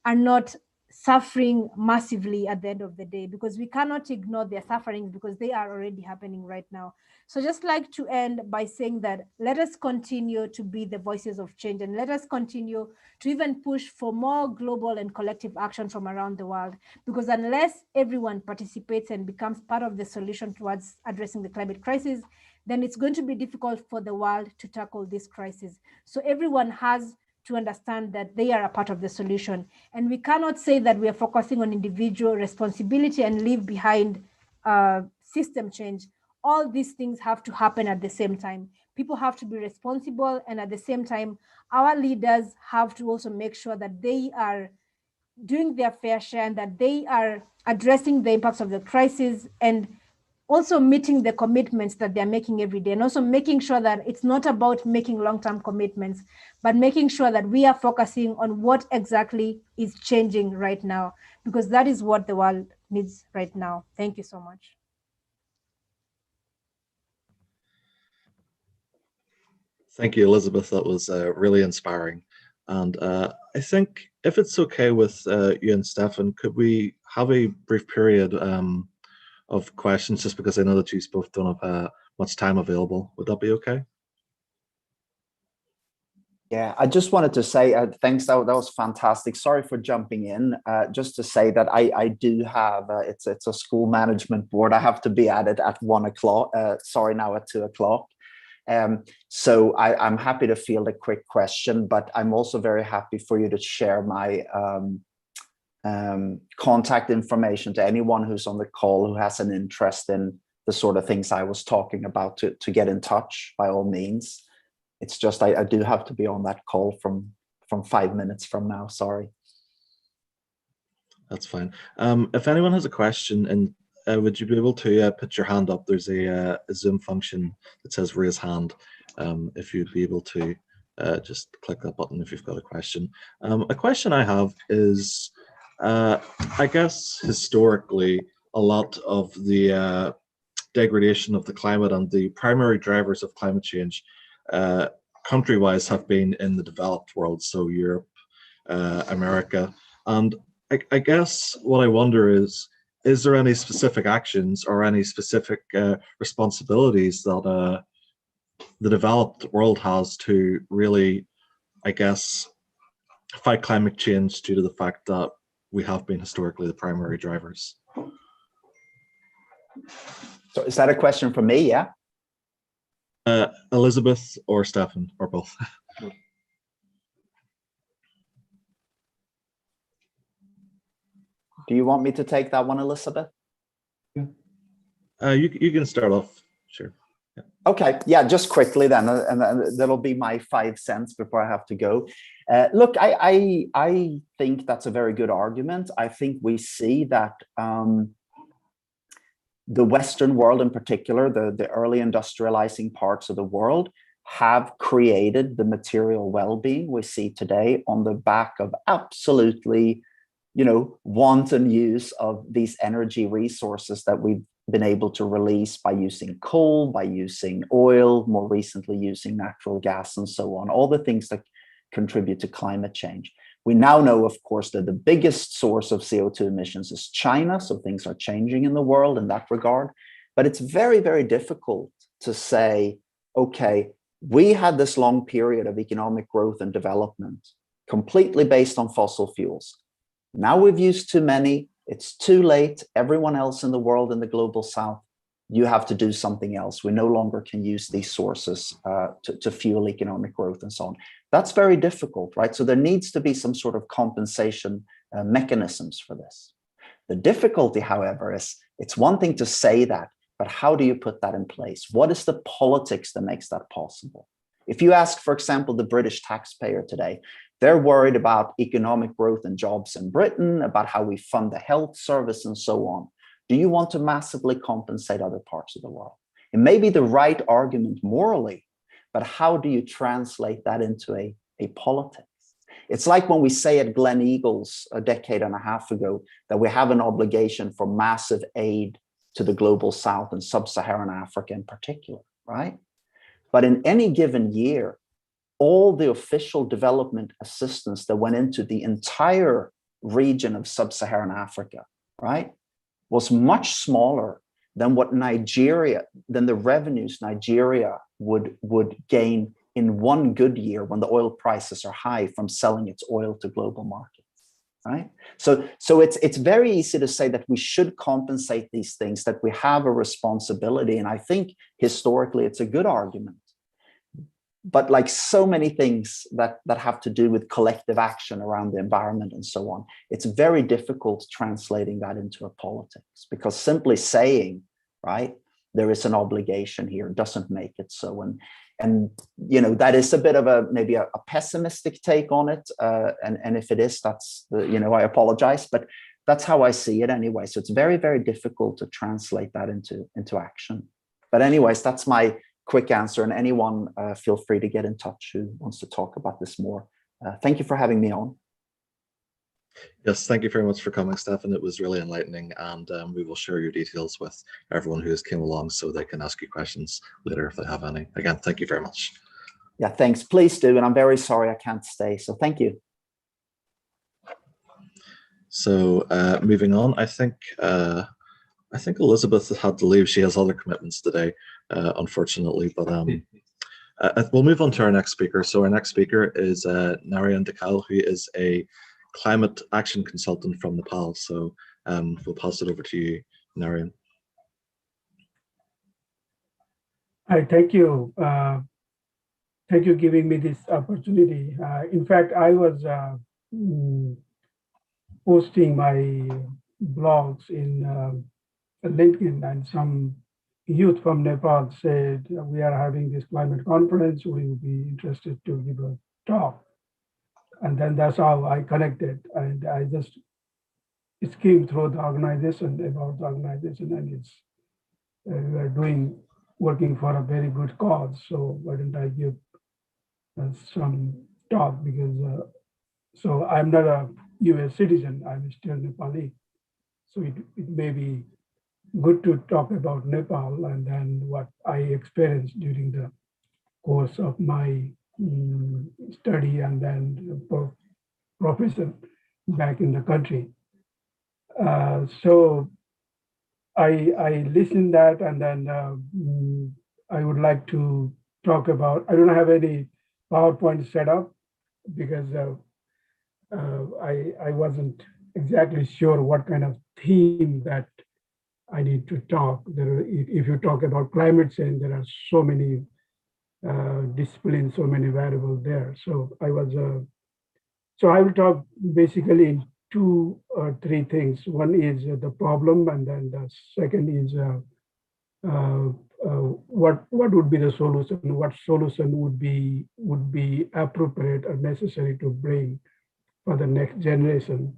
are not suffering massively at the end of the day, because we cannot ignore their sufferings because they are already happening right now. So just like to end by saying that let us continue to be the voices of change, and let us continue to even push for more global and collective action from around the world, because unless everyone participates and becomes part of the solution towards addressing the climate crisis, then it's going to be difficult for the world to tackle this crisis. So everyone has to understand that they are a part of the solution. And we cannot say that we are focusing on individual responsibility and leave behind system change. All these things have to happen at the same time. People have to be responsible, and at the same time, our leaders have to also make sure that they are doing their fair share and that they are addressing the impacts of the crisis, and also meeting the commitments that they're making every day, and also making sure that it's not about making long-term commitments, but making sure that we are focusing on what exactly is changing right now, because that is what the world needs right now. Thank you so much. Thank you, Elizabeth. That was really inspiring. And I think if it's okay with you and Stefan, could we have a brief period of questions, just because I know that you both don't have much time available? Would that be okay? Yeah, I just wanted to say thanks. That was fantastic. Sorry for jumping in. Just to say that I do have it's a school management board. I have to be at it at 1 o'clock. Sorry, now at 2 o'clock. So I'm happy to field a quick question, but I'm also very happy for you to share my contact information to anyone who's on the call who has an interest in the sort of things I was talking about, to get in touch by all means. It's just I do have to be on that call from 5 minutes from now. Sorry. That's fine. If anyone has a question, and would you be able to put your hand up? There's a Zoom function that says raise hand. If you'd be able to just click that button if you've got a question. A question I have is, I guess historically, a lot of the degradation of the climate and the primary drivers of climate change country-wise have been in the developed world, so Europe, America. And I guess what I wonder is there any specific actions or any specific responsibilities that the developed world has to really, I guess, fight climate change due to the fact that we have been historically the primary drivers? So is that a question for me? Yeah. Elizabeth or Stefan or both. Do you want me to take that one, Elizabeth? You can start off, sure. Yeah. Okay, yeah, just quickly then, and that'll be my 5 cents before I have to go. Look, I think that's a very good argument. I think we see that the Western world in particular, the early industrializing parts of the world, have created the material well-being we see today on the back of absolutely, wanton use of these energy resources that we've been able to release by using coal, by using oil, more recently using natural gas, and so on, all the things that contribute to climate change. We now know, of course, that the biggest source of CO2 emissions is China, so things are changing in the world in that regard. But it's very, very difficult to say, okay, we had this long period of economic growth and development completely based on fossil fuels. Now we've used too many, it's too late, everyone else in the world in the global south, you have to do something else. We no longer can use these sources to fuel economic growth and so on. That's very difficult, right? So there needs to be some sort of compensation mechanisms for this. The difficulty, however, is it's one thing to say that, but how do you put that in place? What is the politics that makes that possible? If you ask, for example, the British taxpayer today, they're worried about economic growth and jobs in Britain, about how we fund the health service and so on. Do you want to massively compensate other parts of the world? It may be the right argument morally, but how do you translate that into a politics? It's like when we say at Glen Eagles a decade and a half ago that we have an obligation for massive aid to the global south and sub-Saharan Africa in particular, right? But in any given year, all the official development assistance that went into the entire region of sub-Saharan Africa, right, was much smaller than what Nigeria, than the revenues Nigeria would gain in one good year when the oil prices are high from selling its oil to global markets, right? So it's very easy to say that we should compensate these things, that we have a responsibility. And I think historically it's a good argument. But like so many things that have to do with collective action around the environment and so on, it's very difficult translating that into a politics, because simply saying, right, there is an obligation here doesn't make it so. And you know, that is a bit of maybe a pessimistic take on it. And if it is, that's I apologize, but that's how I see it anyway. So it's very, very difficult to translate that into action. But anyways, that's my quick answer, and anyone feel free to get in touch who wants to talk about this more. Thank you for having me on. Yes, thank you very much for coming, Stefan. It was really enlightening, and we will share your details with everyone who has came along so they can ask you questions later if they have any. Again, thank you very much. Yeah, thanks. Please do, and I'm very sorry I can't stay, so thank you. So moving on, I think Elizabeth has had to leave. She has other commitments today, unfortunately, but we'll move on to our next speaker. So our next speaker is Narayan Dhakal, who is a climate action consultant from Nepal. So we'll pass it over to you, Narayan. Hi, thank you. Thank you for giving me this opportunity. In fact, I was posting my blogs in LinkedIn, and some youth from Nepal said, we are having this climate conference, we will be interested to give a talk. And then that's how I connected, and I just skimmed through the organization, about the organization, and it's we are working for a very good cause. So why don't I give some talk, because so I'm not a US citizen, I'm still Nepali. So it may be good to talk about Nepal and then what I experienced during the course of my study and then profession back in the country. So I listened that, and then I would like to talk about, I don't have any PowerPoint set up because I wasn't exactly sure what kind of theme that I need to talk. If you talk about climate change, there are so many disciplines, so many variables there. So I will talk basically in 2 or 3 things. One is the problem, and then the second is what would be the solution, what solution would be appropriate or necessary to bring for the next generation.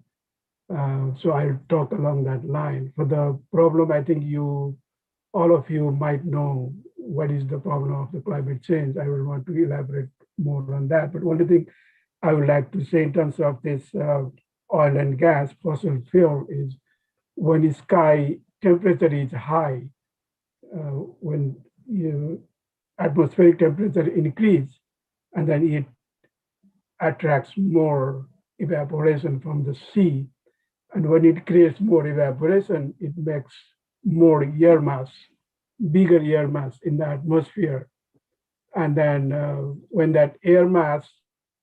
So I'll talk along that line. For the problem, I think all of you might know what is the problem of the climate change. I will want to elaborate more on that. But only thing I would like to say in terms of this oil and gas, fossil fuel, is when the sky temperature is high, when atmospheric temperature increase, and then it attracts more evaporation from the sea. And when it creates more evaporation, it makes more air mass, bigger air mass in the atmosphere. And then when that air mass,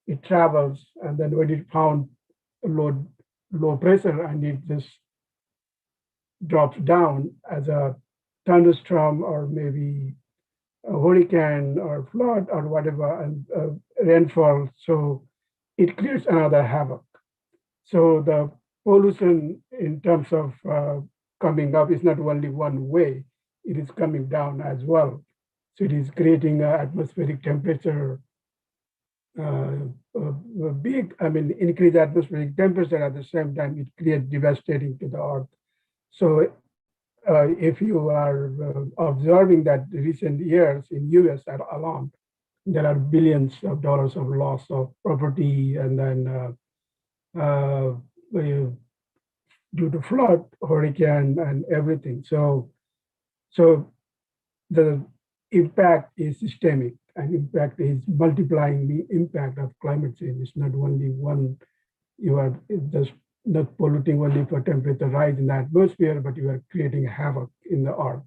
it travels, and then when it found low pressure, and it just drops down as a thunderstorm or maybe a hurricane or flood or whatever, and rainfall. So it creates another havoc. So the pollution in terms of coming up is not only one way, it is coming down as well. So it is creating an atmospheric temperature, increased atmospheric temperature. At the same time, it creates devastating to the earth. So if you are observing that recent years in US alone, there are billions of dollars of loss of property, and then due to flood, hurricane, and everything. So the impact is systemic, and impact is multiplying the impact of climate change. It's not only one, you are just not polluting only for temperature rise in the atmosphere, but you are creating havoc in the earth.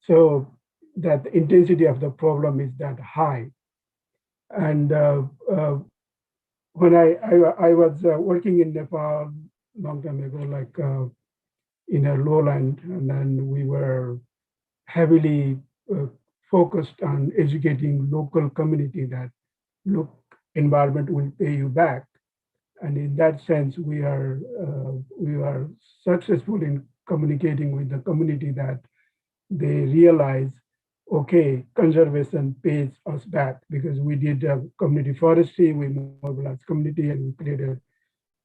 So that the intensity of the problem is that high. And when I was working in Nepal long time ago, like in a lowland, and then we were heavily focused on educating local community that, look, environment will pay you back. And in that sense, we are successful in communicating with the community that they realize, okay, conservation pays us back, because we did community forestry, we mobilized community, and we created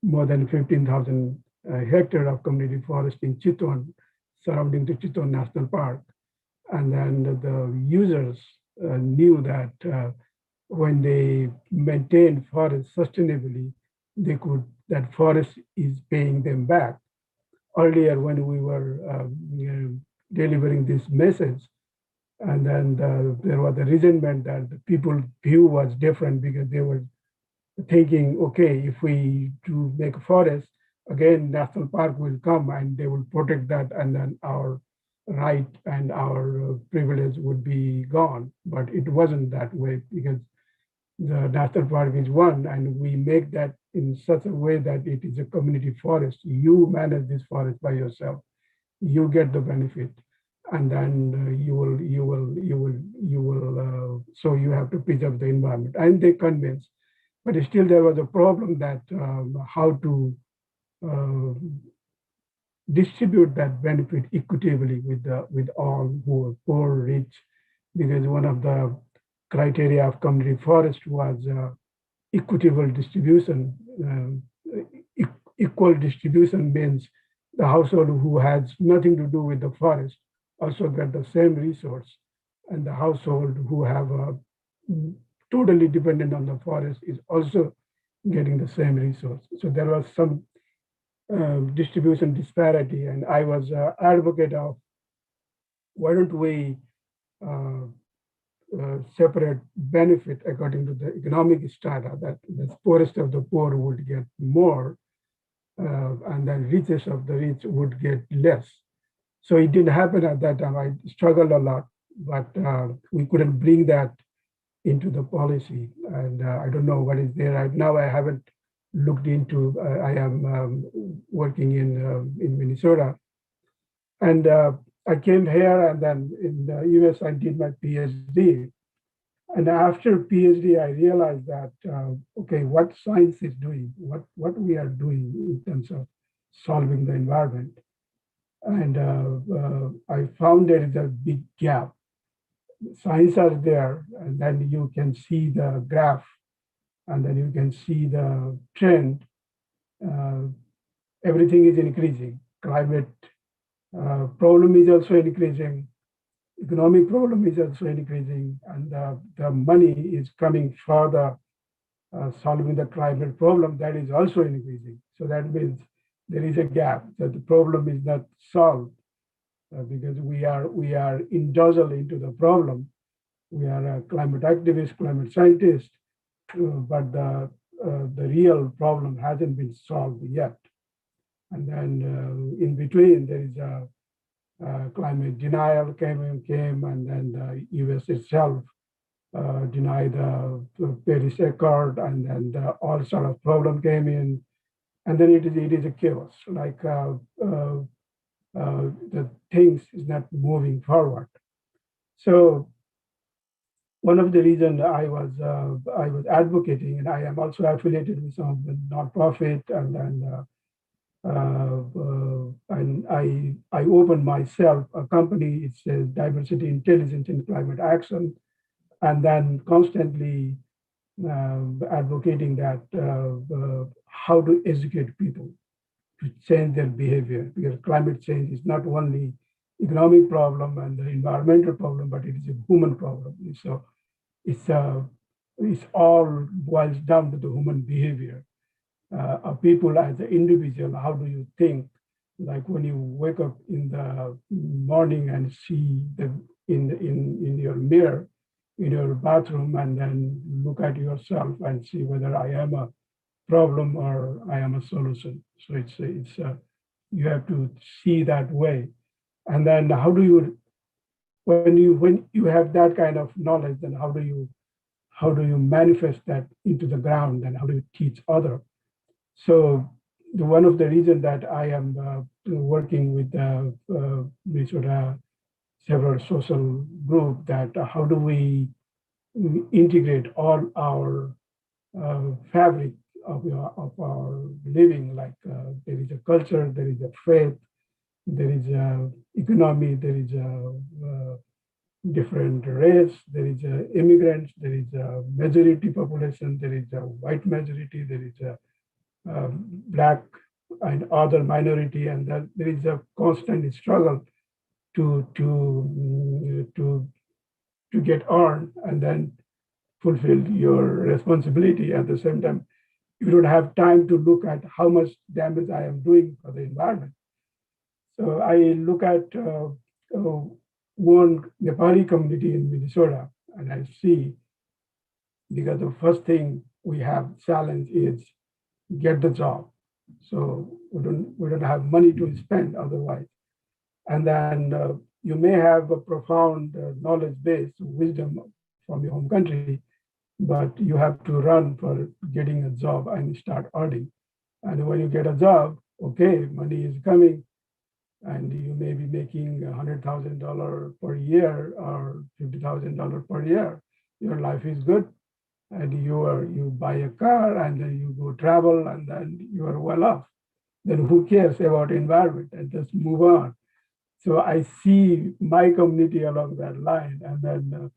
more than 15,000 hectares of community forest in Chiton, surrounding the Chiton National Park. And then the users knew that when they maintain forest sustainably, that forest is paying them back. Earlier, when we were delivering this message, and then there was a resentment that the people view was different, because they were thinking, okay, if we do make a forest, again, national park will come and they will protect that, and then our right and our privilege would be gone. But it wasn't that way, because the national park is one, and we make that in such a way that it is a community forest. You manage this forest by yourself. You get the benefit, and then so you have to preserve the environment. And they convinced, but still there was a problem that how to distribute that benefit equitably with all who are poor, rich, because one of the criteria of community forest was equitable distribution. Equal distribution means the household who has nothing to do with the forest also get the same resource, and the household who have totally dependent on the forest is also getting the same resource. So there was some distribution disparity, and I was an advocate of, why don't we separate benefit according to the economic strata, that the poorest of the poor would get more, and then richest of the rich would get less. So it didn't happen at that time. I struggled a lot, but we couldn't bring that into the policy. And I don't know what is there right now. I haven't looked into. I am working in Minnesota, and I came here, and then in the US I did my PhD. And after PhD, I realized that okay, what science is doing, what we are doing in terms of solving the environment, and I found there is a big gap. Science are there, and then you can see the graph, and then you can see the trend. Everything is increasing. Climate problem is also increasing. Economic problem is also increasing, and the money is coming for the solving the climate problem, that is also increasing. So that means there is a gap, that the problem is not solved because we are indulged into the problem. We are a climate activist, climate scientist, but the real problem hasn't been solved yet. And then in between, there is a climate denial came, and then the US itself denied the Paris Accord, and then all sort of problem came in, and then it is a chaos. Like the things is not moving forward. So one of the reasons I was advocating, and I am also affiliated with some of the nonprofit, and then and I opened myself a company. It says Diversity, Intelligence, and Climate Action, and then constantly advocating that how to educate people to change their behavior, because climate change is not only economic problem and the environmental problem, but it is a human problem. So it's all boils down to the human behavior. People as an individual, how do you think? Like when you wake up in the morning and see in your mirror, in your bathroom, and then look at yourself and see whether I am a problem or I am a solution. So it's you have to see that way. And then how do you, when you have that kind of knowledge, then how do you manifest that into the ground, and how do you teach others? So one of the reasons that I am working with several social groups, that how do we integrate all our fabric of our living, like there is a culture, there is a faith, there is a economy, there is a different race, there is immigrants, there is a majority population, there is a white majority, there is a Black and other minority, and that there is a constant struggle to get on and then fulfill your responsibility. At the same time, you don't have time to look at how much damage I am doing for the environment. So I look at one Nepali community in Minnesota, and I see, because the first thing we have challenge is get the job. So we don't have money to spend otherwise. And then you may have a profound knowledge base, wisdom from your home country, but you have to run for getting a job and start earning. And when you get a job, okay, money is coming, and you may be making $100,000 per year or $50,000 per year. Your life is good, and you buy a car, and then you go travel, and then you are well off. Then who cares about environment, and just move on. So I see my community along that line, and then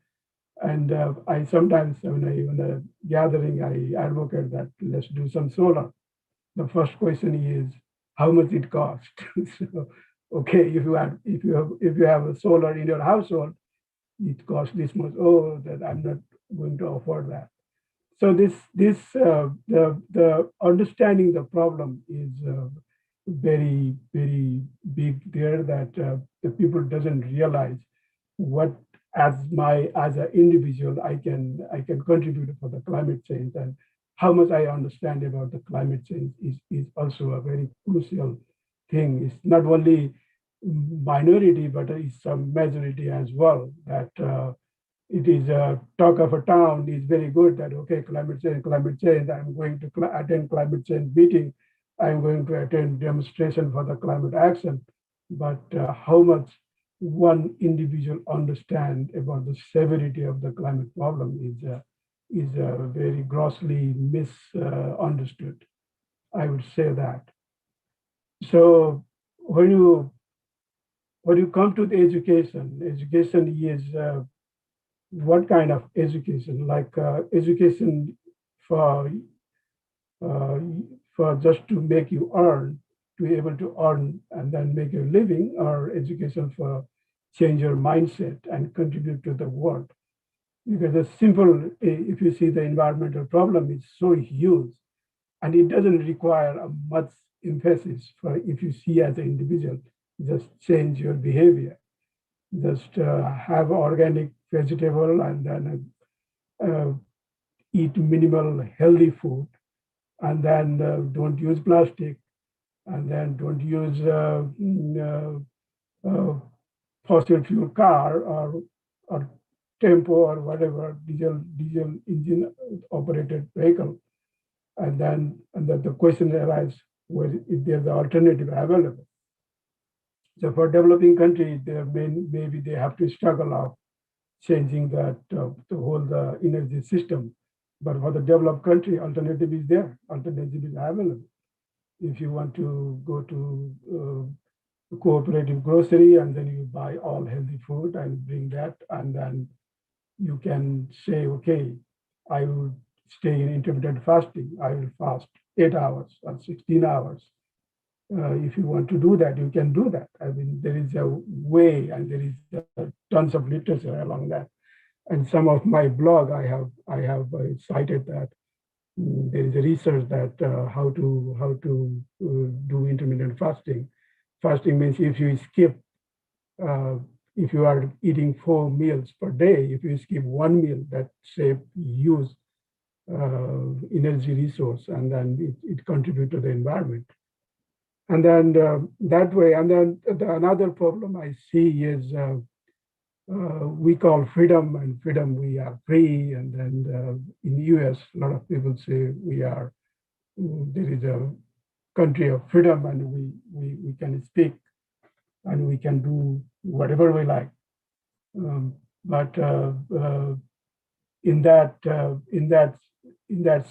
I sometimes, when I in a gathering, I advocate that let's do some solar. The first question is how much it costs. So, okay, if you have a solar in your household, it costs this much. Oh, that I'm not going to afford that. So the understanding the problem is very, very big there, that the people doesn't realize what as an individual I can contribute for the climate change, and how much I understand about the climate change is also a very crucial thing. It's not only minority, but it's some majority as well, that it is a talk of a town is very good, that okay, climate change, I'm going to attend climate change meeting, I'm going to attend demonstration for the climate action. But how much one individual understand about the severity of the climate problem is very grossly misunderstood. I would say that. So when you come to the education is what kind of education? Like education for just to make you earn, to be able to earn and then make a living, or education for change your mindset and contribute to the world. Because the simple, if you see the environmental problem, is so huge, and it doesn't require a much emphasis for, if you see as an individual, just change your behavior. Just have organic vegetable, and then eat minimal healthy food, and then don't use plastic, and then don't use fossil fuel car or tempo or whatever diesel engine operated vehicle. And then the question arises, where if there's an alternative available. So for developing countries, maybe they have to struggle of changing that to hold the energy system. But for the developed country, alternative is there. Alternative is available. If you want to go to cooperative grocery, and then you buy all healthy food and bring that, and then you can say, okay, I will stay in intermittent fasting. I will fast 8 hours or 16 hours. If you want to do that, you can do that. I mean, there is a way, and there is tons of literature along that. And some of my blog, I have cited that there is a research that how to do intermittent fasting. Fasting means if you skip, if you are eating 4 meals per day, if you skip 1 meal, that save use energy resource, and then it contributes to the environment. And then that way, and then another problem I see is we call freedom, and freedom we are free, and then in the US, a lot of people say there is a country of freedom, and we can speak and we can do whatever we like. But in that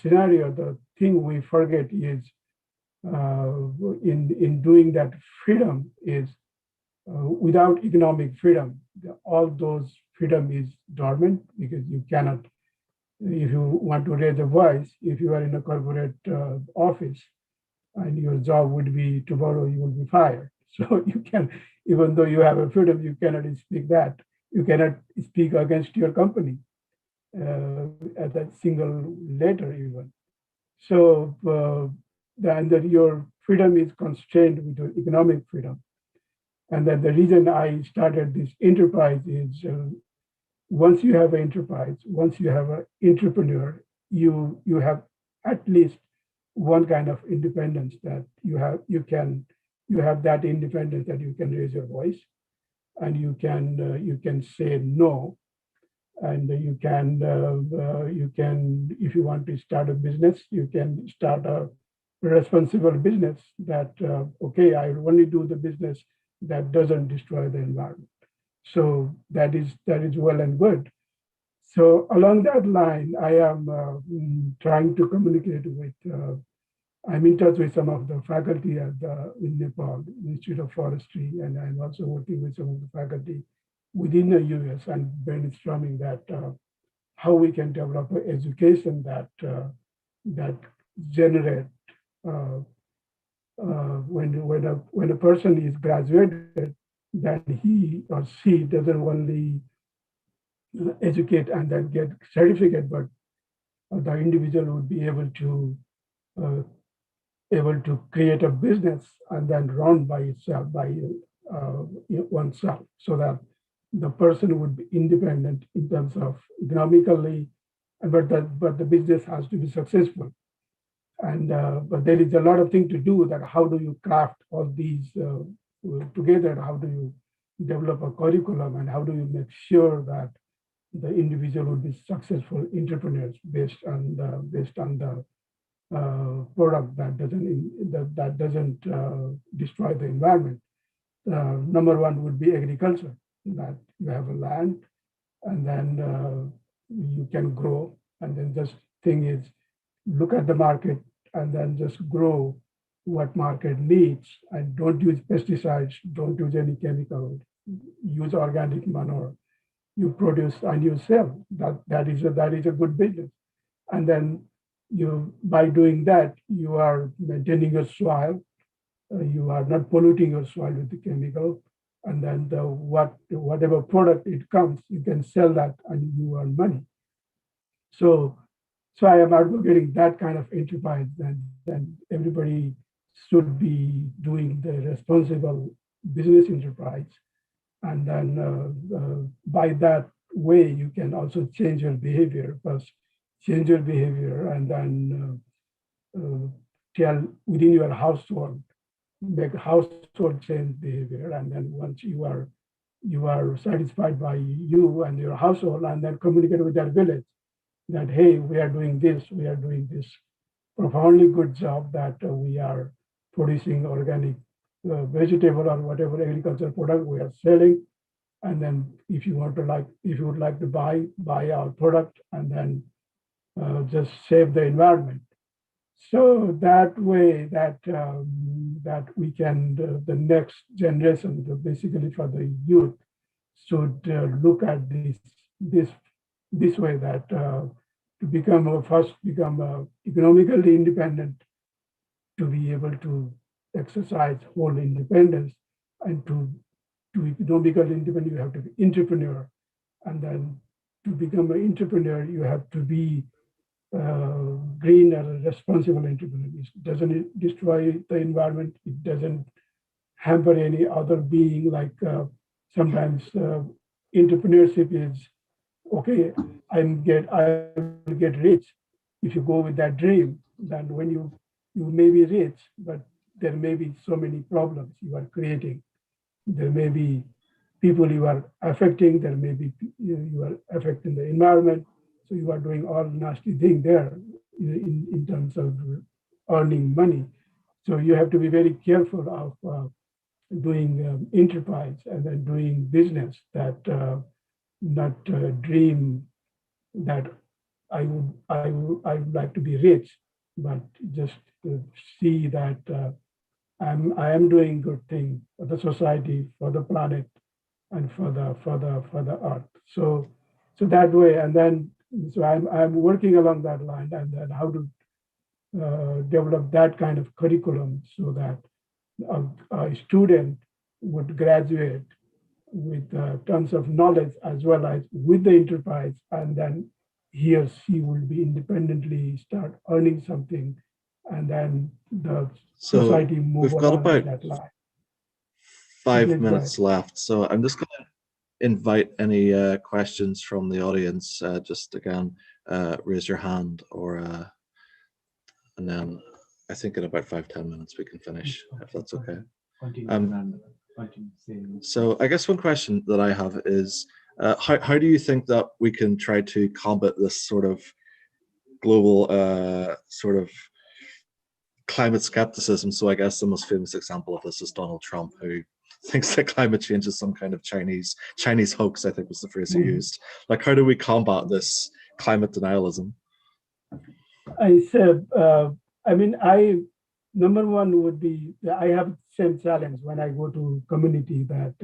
scenario, the thing we forget is in doing that freedom is without economic freedom, all those freedom is dormant, because you cannot, if you want to raise a voice, if you are in a corporate office and your job would be tomorrow you will be fired. So you can, even though you have a freedom, you cannot speak that. You cannot speak against your company at a single letter even. So that your freedom is constrained with your economic freedom. And then the reason I started this enterprise is once you have an enterprise, once you have an entrepreneur, you have at least one kind of independence that you have that independence that you can raise your voice, and you can say no, and you can if you want to start a business, you can start a responsible business that okay, I only do the business that doesn't destroy the environment. So that is well and good. So along that line, I am trying to communicate with. I'm in touch with some of the faculty at in Nepal Institute of Forestry, and I'm also working with some of the faculty within the US and brainstorming that how we can develop an education that generate when a person is graduated, that he or she doesn't only educate and then get certificate, but the individual would be able to create a business and then run by itself, by oneself, so that the person would be independent in terms of economically, but the business has to be successful. And but there is a lot of things to do. That how do you craft all these together? How do you develop a curriculum, and how do you make sure that the individual will be successful entrepreneurs based on the product that doesn't destroy the environment? Number one would be agriculture. That you have a land, and then you can grow, and then just thing is look at the market and then just grow what market needs, and don't use pesticides, don't use any chemical, use organic manure. You produce and you sell. That is a good business. And then by doing that, you are maintaining your soil. You are not polluting your soil with the chemical. And then whatever product it comes, you can sell that and you earn money. So I am advocating that kind of enterprise, then everybody should be doing the responsible business enterprise. And then by that way, you can also change your behavior. First, change your behavior, and then tell within your household, make household change behavior. And then once you are satisfied by you and your household, and then communicate with that village that, hey, we are doing this profoundly good job, that we are producing organic vegetable or whatever agricultural product we are selling. And then if you would like to buy our product, and then just save the environment. So that way that we can, the next generation, basically for the youth, should look at this way, that to become economically independent, to be able to exercise whole independence. And to become independent, you have to be entrepreneur. And then to become an entrepreneur, you have to be green and responsible entrepreneur. It doesn't destroy the environment. It doesn't hamper any other being. Like sometimes entrepreneurship is, okay, I will get rich. If you go with that dream, then when you may be rich, but there may be so many problems you are creating. There may be people you are affecting. There may be you are affecting the environment. So you are doing all nasty thing there in terms of earning money. So you have to be very careful of doing enterprise and then doing business that not dream that I would like to be rich, but just see that I am doing good thing for the society, for the planet, and for the earth. So that way, and then so I'm working along that line, and then how to develop that kind of curriculum so that a student would graduate with tons of knowledge as well as with the enterprise, and then he or she will be independently start earning something, and then the society move we've got about that line. 5 minutes left, so I'm just going to invite any questions from the audience. Just again, raise your hand, or and then I think in about 5-10 minutes we can finish, if that's okay. So I guess one question that I have is, how do you think that we can try to combat this sort of global sort of climate skepticism? So I guess the most famous example of this is Donald Trump, who thinks that climate change is some kind of Chinese hoax, I think was the phrase he used. Like, how do we combat this climate denialism? I said, number one would be, I have same challenge when I go to community, that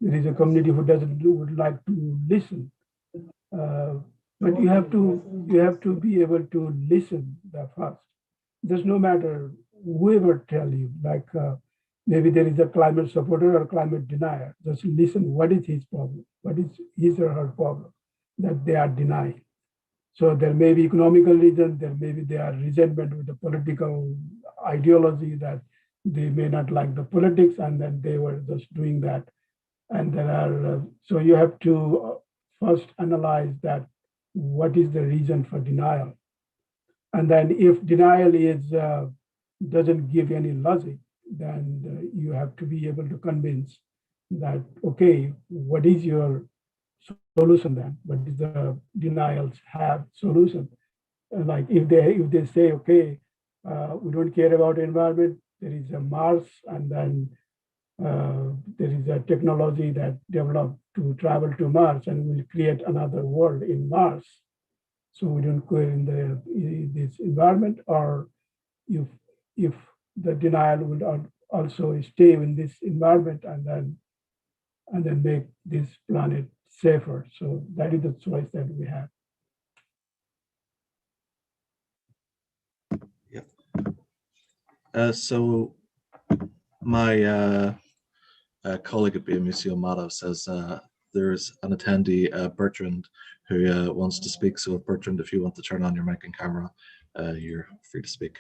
there is a community who would like to listen, but you have to be able to listen first. There's no matter whoever tell you, like maybe there is a climate supporter or climate denier. Just listen. What is his problem? What is his or her problem that they are denying? So there may be economical reason, they are resentment with the political ideology, that they may not like the politics, and then they were just doing that. And there are, so you have to first analyze that, what is the reason for denial? And then if denial is doesn't give any logic, then you have to be able to convince that, okay, what is your solution then? What is the denials have solution? Like if they say, okay, we don't care about environment, there is a Mars, and then there is a technology that developed to travel to Mars, and will create another world in Mars. So we don't go in this environment, or if the denial will also stay in this environment, and then make this planet safer. So that is the choice that we have. Yeah. So my colleague at BMUCO, Madhav, says there's an attendee, Bertrand, who wants to speak. So Bertrand, if you want to turn on your mic and camera, you're free to speak.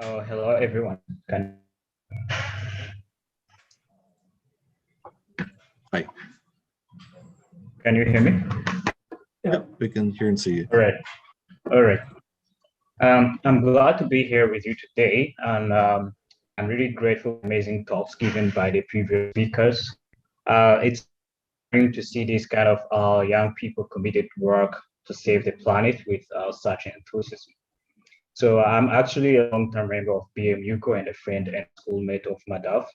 Oh, hello, everyone. Hi. Can you hear me? Yep, we can hear and see you. All right. I'm glad to be here with you today, and I'm really grateful for amazing talks given by the previous speakers. It's great to see this kind of young people committed work to save the planet with such enthusiasm. So I'm actually a long-term member of BMUCO and a friend and schoolmate of Madhav.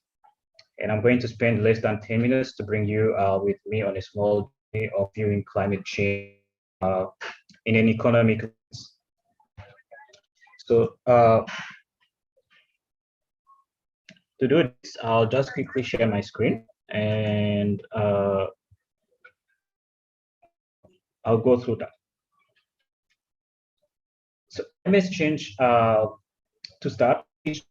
And I'm going to spend less than 10 minutes to bring you with me on a small journey of viewing climate change in an economic sense. So to do this, I'll just quickly share my screen, and I'll go through that. So climate change, to start, each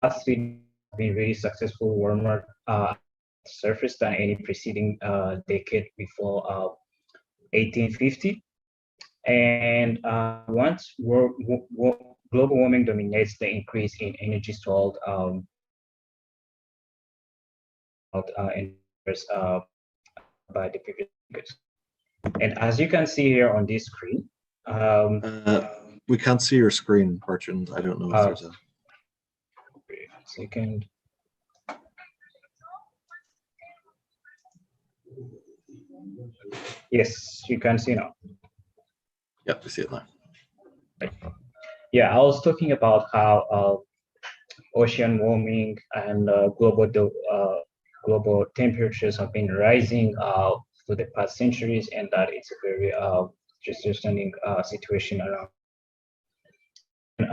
last 3 been very successful, warmer surface than any preceding decade before 1850. And once global warming dominates the increase in energy stored by the previous speakers. And as you can see here on this screen, we can't see your screen, Bertrand. I don't know if there's a second. Yes, you can see now. Yep, we see it now. Yeah, I was talking about how ocean warming and global temperatures have been rising for the past centuries, and that it's a very distressing situation around. And,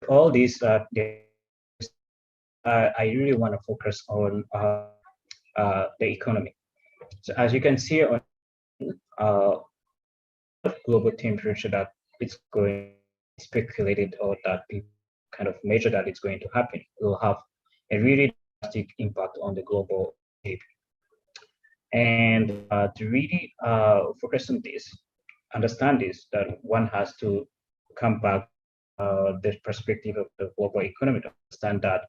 all these, I really want to focus on the economy. So as you can see on global temperature that it's going speculated, or that people kind of measure that it's going to happen, will have a really drastic impact on the global shape. And to really focus on this, understand this, that one has to come back the perspective of the global economy to understand that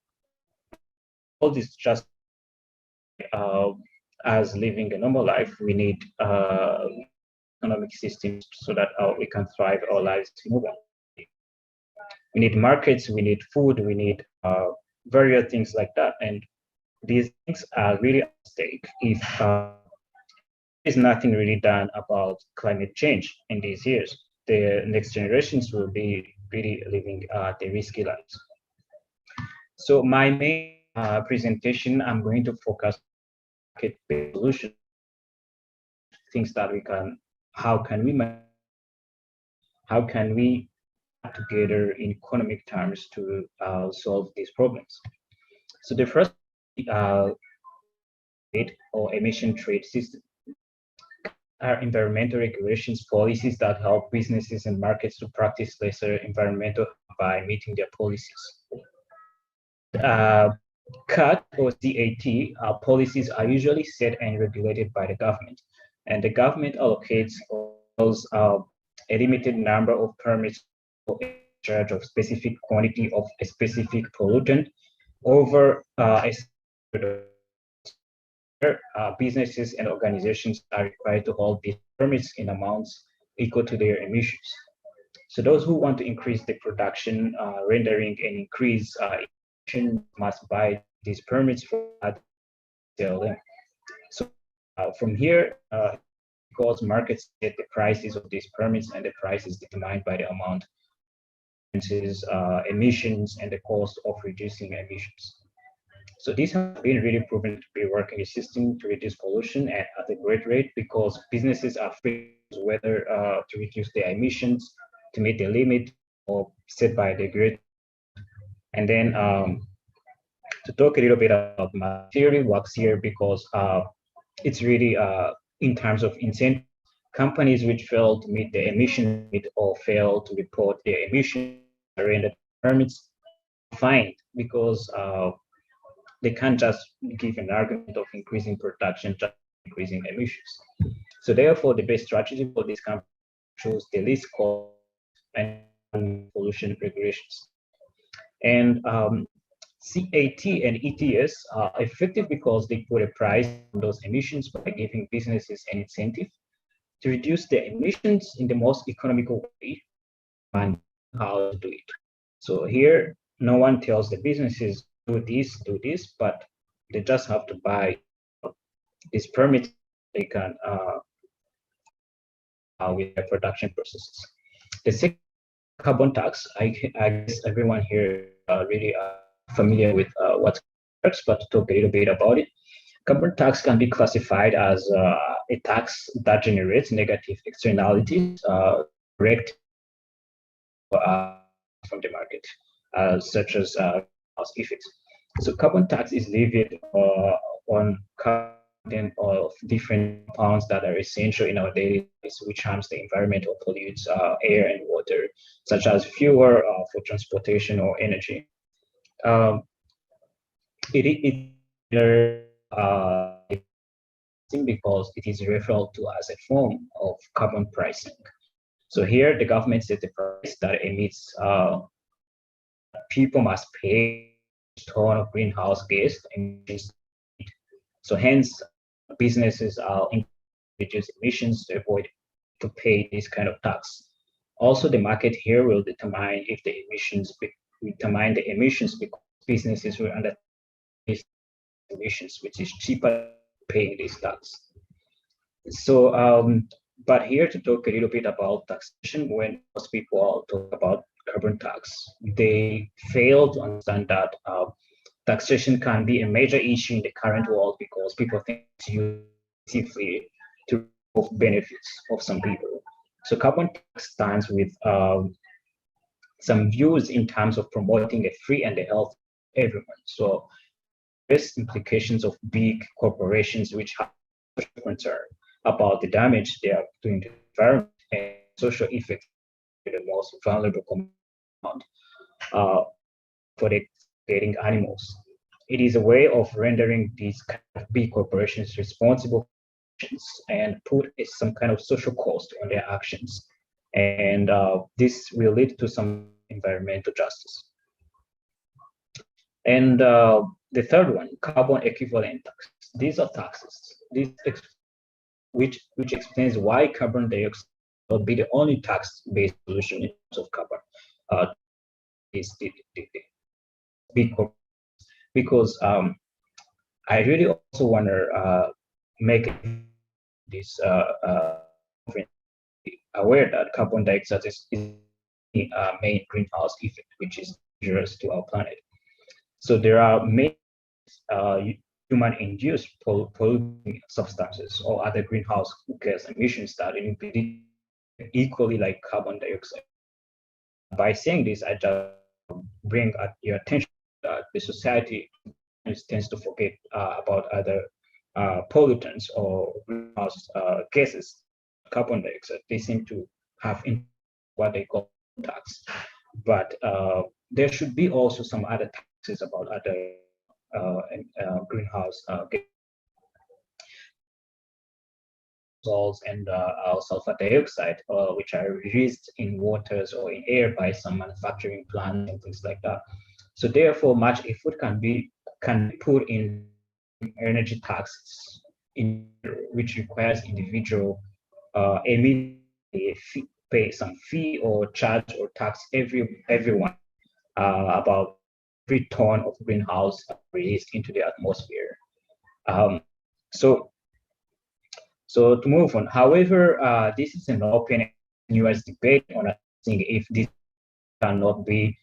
all this just as living a normal life, we need economic systems so that we can thrive our lives move on. We need markets, we need food, we need various things like that. And these things are really at stake if there's nothing really done about climate change in these years. The next generations will be really living the risky lives. So my main presentation, I'm going to focus on market-based solutions, things that we can, how can we together in economic terms to solve these problems. So the first or emission trade system are environmental regulations, policies that help businesses and markets to practice lesser environmental by meeting their policies. CAT or CAT policies are usually set and regulated by the government, and the government allocates those a limited number of permits for charge of specific quantity of a specific pollutant over businesses and organizations are required to hold these permits in amounts equal to their emissions. So those who want to increase the production, rendering, and increase emission must buy these permits for that sell them. So from here, because markets set the prices of these permits, and the price is determined by the amount emissions and the cost of reducing emissions. So this has been really proven to be working a system to reduce pollution at a great rate, because businesses are free whether to reduce their emissions to meet the limit or set by the grid. And then to talk a little bit about my theory works here, because it's really in terms of incentive. Companies which fail to meet the emission limit or fail to report their emissions rendered permits fined, because they can't just give an argument of increasing production, just increasing emissions. So therefore, the best strategy for this company choose the least cost and pollution regulations. And CAT and ETS are effective because they put a price on those emissions by giving businesses an incentive to reduce their emissions in the most economical way and how to do it. So here, no one tells the businesses do this, but they just have to buy these permits. They can with their production processes. The second, carbon tax. I guess everyone here really familiar with what works, but to talk a little bit about it. Carbon tax can be classified as a tax that generates negative externalities direct from the market, such as effects. So carbon tax is levied on carbon of different compounds that are essential in our daily lives, which harms the environment or pollutes air and water, such as fuel for transportation or energy. Because it is referred to as a form of carbon pricing. So here, the government sets the price that emits. People must pay a ton of greenhouse gas emissions. So hence, businesses are reduce emissions to avoid to pay this kind of tax. Also, the market here will determine if the emissions because businesses will under emissions, which is cheaper than paying this tax. So, but here to talk a little bit about taxation, when most people talk about carbon tax, they fail to understand that taxation can be a major issue in the current world because people think it's used to remove benefits of some people. So carbon tax stands with some views in terms of promoting a free and a healthy everyone. So there's implications of big corporations which have concern about the damage they are doing to the environment and social effects to the most vulnerable community for the getting animals. It is a way of rendering these kind of big corporations responsible and put some kind of social cost on their actions. And this will lead to some environmental justice. And the third one, carbon equivalent tax. These are taxes. Which explains why carbon dioxide will be the only tax-based solution in terms of carbon. Is the big because I really also want to make this aware that carbon dioxide is the main greenhouse effect, which is dangerous to our planet. So there are many human-induced polluting substances or other greenhouse gas emissions that equally like carbon dioxide. By saying this, I just bring your attention that the society tends to forget about other pollutants or greenhouse gases, carbon dioxide. They seem to have what they call tax, but there should be also some other taxes about other greenhouse gases and sulfur dioxide, which are released in waters or in air by some manufacturing plants and things like that. So therefore, much effort can be put in energy taxes, which requires individual pay some fee or charge or tax everyone about every ton of greenhouse released into the atmosphere. So to move on, however, this is an open continuous debate on if this cannot be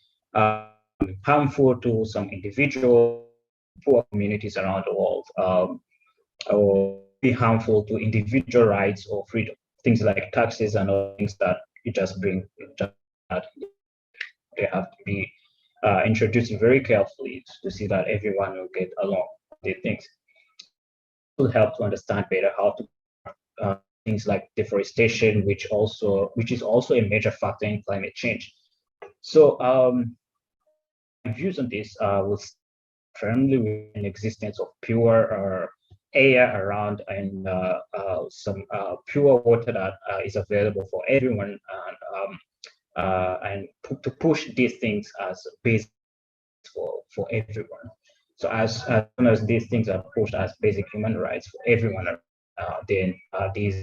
harmful to some individual poor communities around the world, or be harmful to individual rights or freedom. Things like taxes and other things that you just bring, they have to be introduced very carefully to see that everyone will get along with things. It will help to understand better how to things like deforestation, which is also a major factor in climate change. So my views on this will firmly with an existence of pure air around and some pure water that is available for everyone, and to push these things as basic for everyone. So as soon as these things are pushed as basic human rights for everyone, then these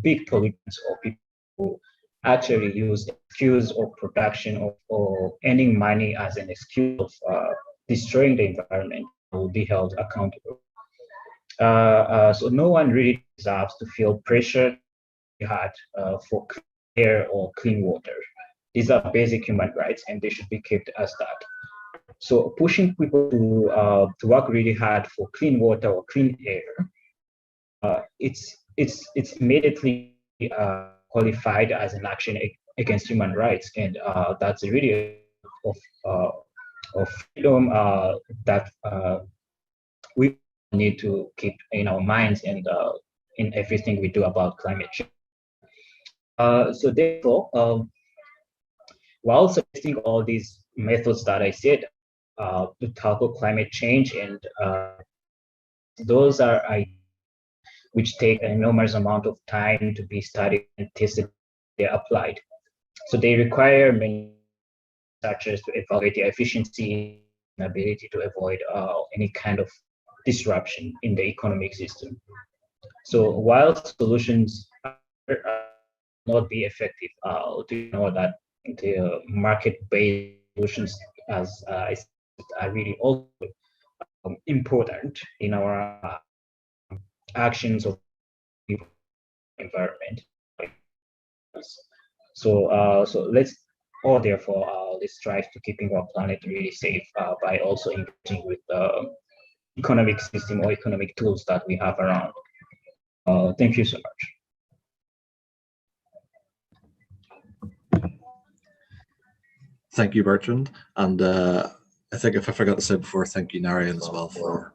big pollutants or people who actually use excuse of production or earning money as an excuse of destroying the environment will be held accountable. So no one really deserves to feel pressure for clean air or clean water. These are basic human rights and they should be kept as that. So pushing people to work really hard for clean water or clean air, it's immediately qualified as an action against human rights, and that's really of freedom that we need to keep in our minds and in everything we do about climate change. So therefore, while suggesting all these methods that I said to tackle climate change, and those are which take an enormous amount of time to be studied and tested, they're applied. So they require many researchers to evaluate their efficiency and ability to avoid any kind of disruption in the economic system. So while solutions not be effective, do you know that the market-based solutions as are really also important in our actions of the environment. So let's all therefore let's strive to keeping our planet really safe by also engaging with the economic system or economic tools that we have around. Thank you so much. Thank you, Bertrand. And I think if I forgot to say before, thank you, Narayan, as well for.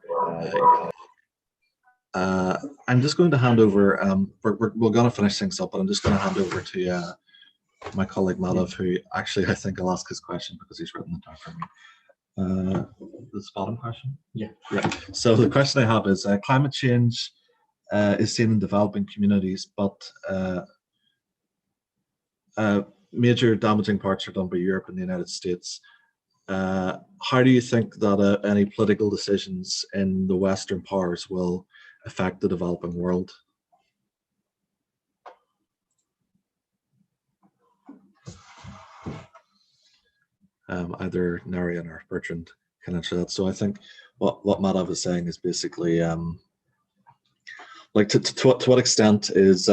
I'm just going to hand over. We're going to finish things up, but I'm just going to hand over to my colleague Madhav, who actually I think I'll ask his question because he's written it down for me. This bottom question. Yeah. So the question I have is: climate change is seen in developing communities, but major damaging parts are done by Europe and the United States. How do you think that any political decisions in the Western powers will affect the developing world? Either Narayan or Bertrand can answer that. So I think what Madhav is saying is basically like to what extent is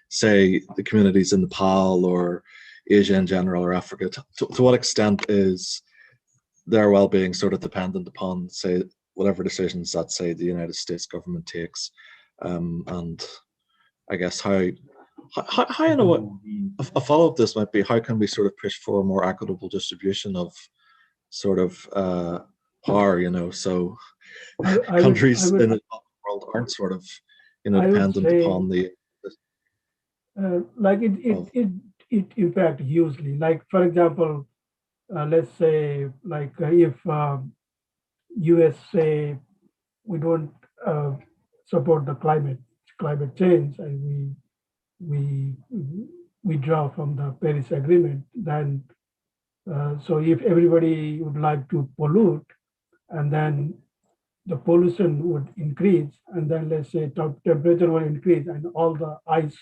say the communities in Nepal or Asia in general or Africa, to what extent is their well-being sort of dependent upon, say, whatever decisions that, say, the United States government takes, and I guess how you know what a follow-up this might be, how can we sort of push for a more equitable distribution of sort of power, you know, so countries in the world aren't sort of, you know, dependent upon the like it impacts hugely. Like, for example, let's say, like if US say we don't support the climate change and we withdraw from the Paris Agreement, then so if everybody would like to pollute, and then the pollution would increase, and then let's say temperature will increase, and all the ice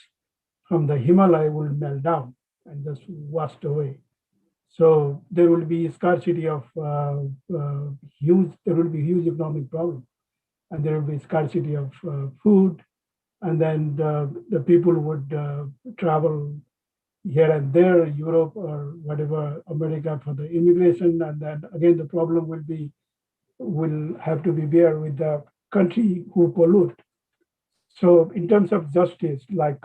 from the Himalaya will melt down and just washed away. So there will be scarcity of huge economic problem, and there will be scarcity of food, and then the people would travel here and there, Europe or whatever, America, for the immigration, and then again the problem will have to be bear with the country who pollute. So in terms of justice, like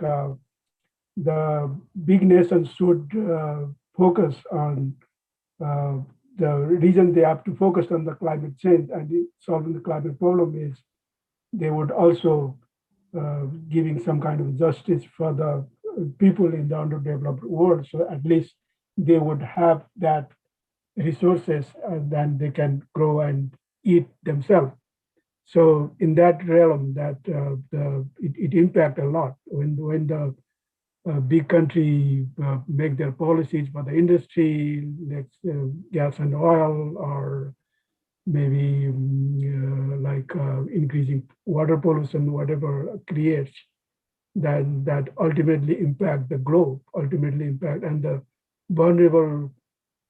the big nations should focus on the reason they have to focus on the climate change and solving the climate problem is they would also giving some kind of justice for the people in the underdeveloped world. So at least they would have that resources and then they can grow and eat themselves. So in that realm, that it impact a lot when the big country make their policies for the industry, like gas and oil, or maybe like increasing water pollution, whatever creates, then that ultimately impact the globe, ultimately impact, and the vulnerable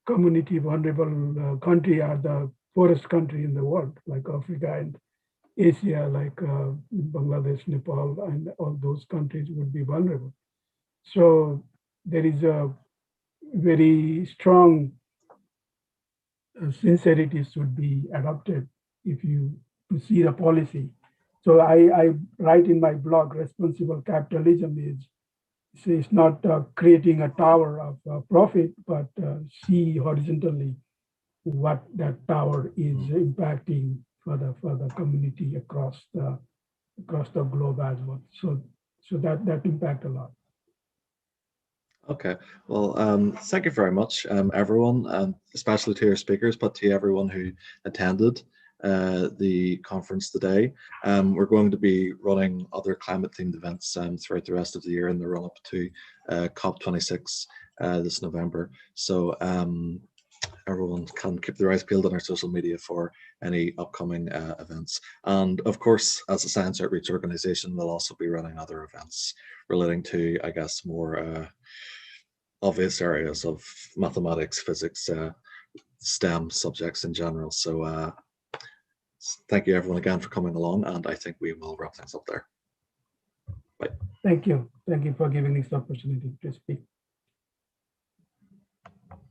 community, vulnerable country are the poorest country in the world, like Africa and Asia, like Bangladesh, Nepal, and all those countries would be vulnerable. So there is a very strong sincerity should be adopted if you to see the policy. So I write in my blog, responsible capitalism is it's not creating a tower of profit, but see horizontally what that tower is impacting for the community across the globe as well. So that impact a lot. Okay, well, thank you very much, everyone, especially to your speakers, but to everyone who attended the conference today. We're going to be running other climate-themed events throughout the rest of the year in the run-up to COP26 this November. So everyone can keep their eyes peeled on our social media for any upcoming events. And of course, as a science outreach organization, we'll also be running other events relating to, I guess, more obvious areas of mathematics, physics, STEM subjects in general. So thank you everyone again for coming along, and I think we will wrap things up there. Bye. Thank you. Thank you for giving this opportunity to speak.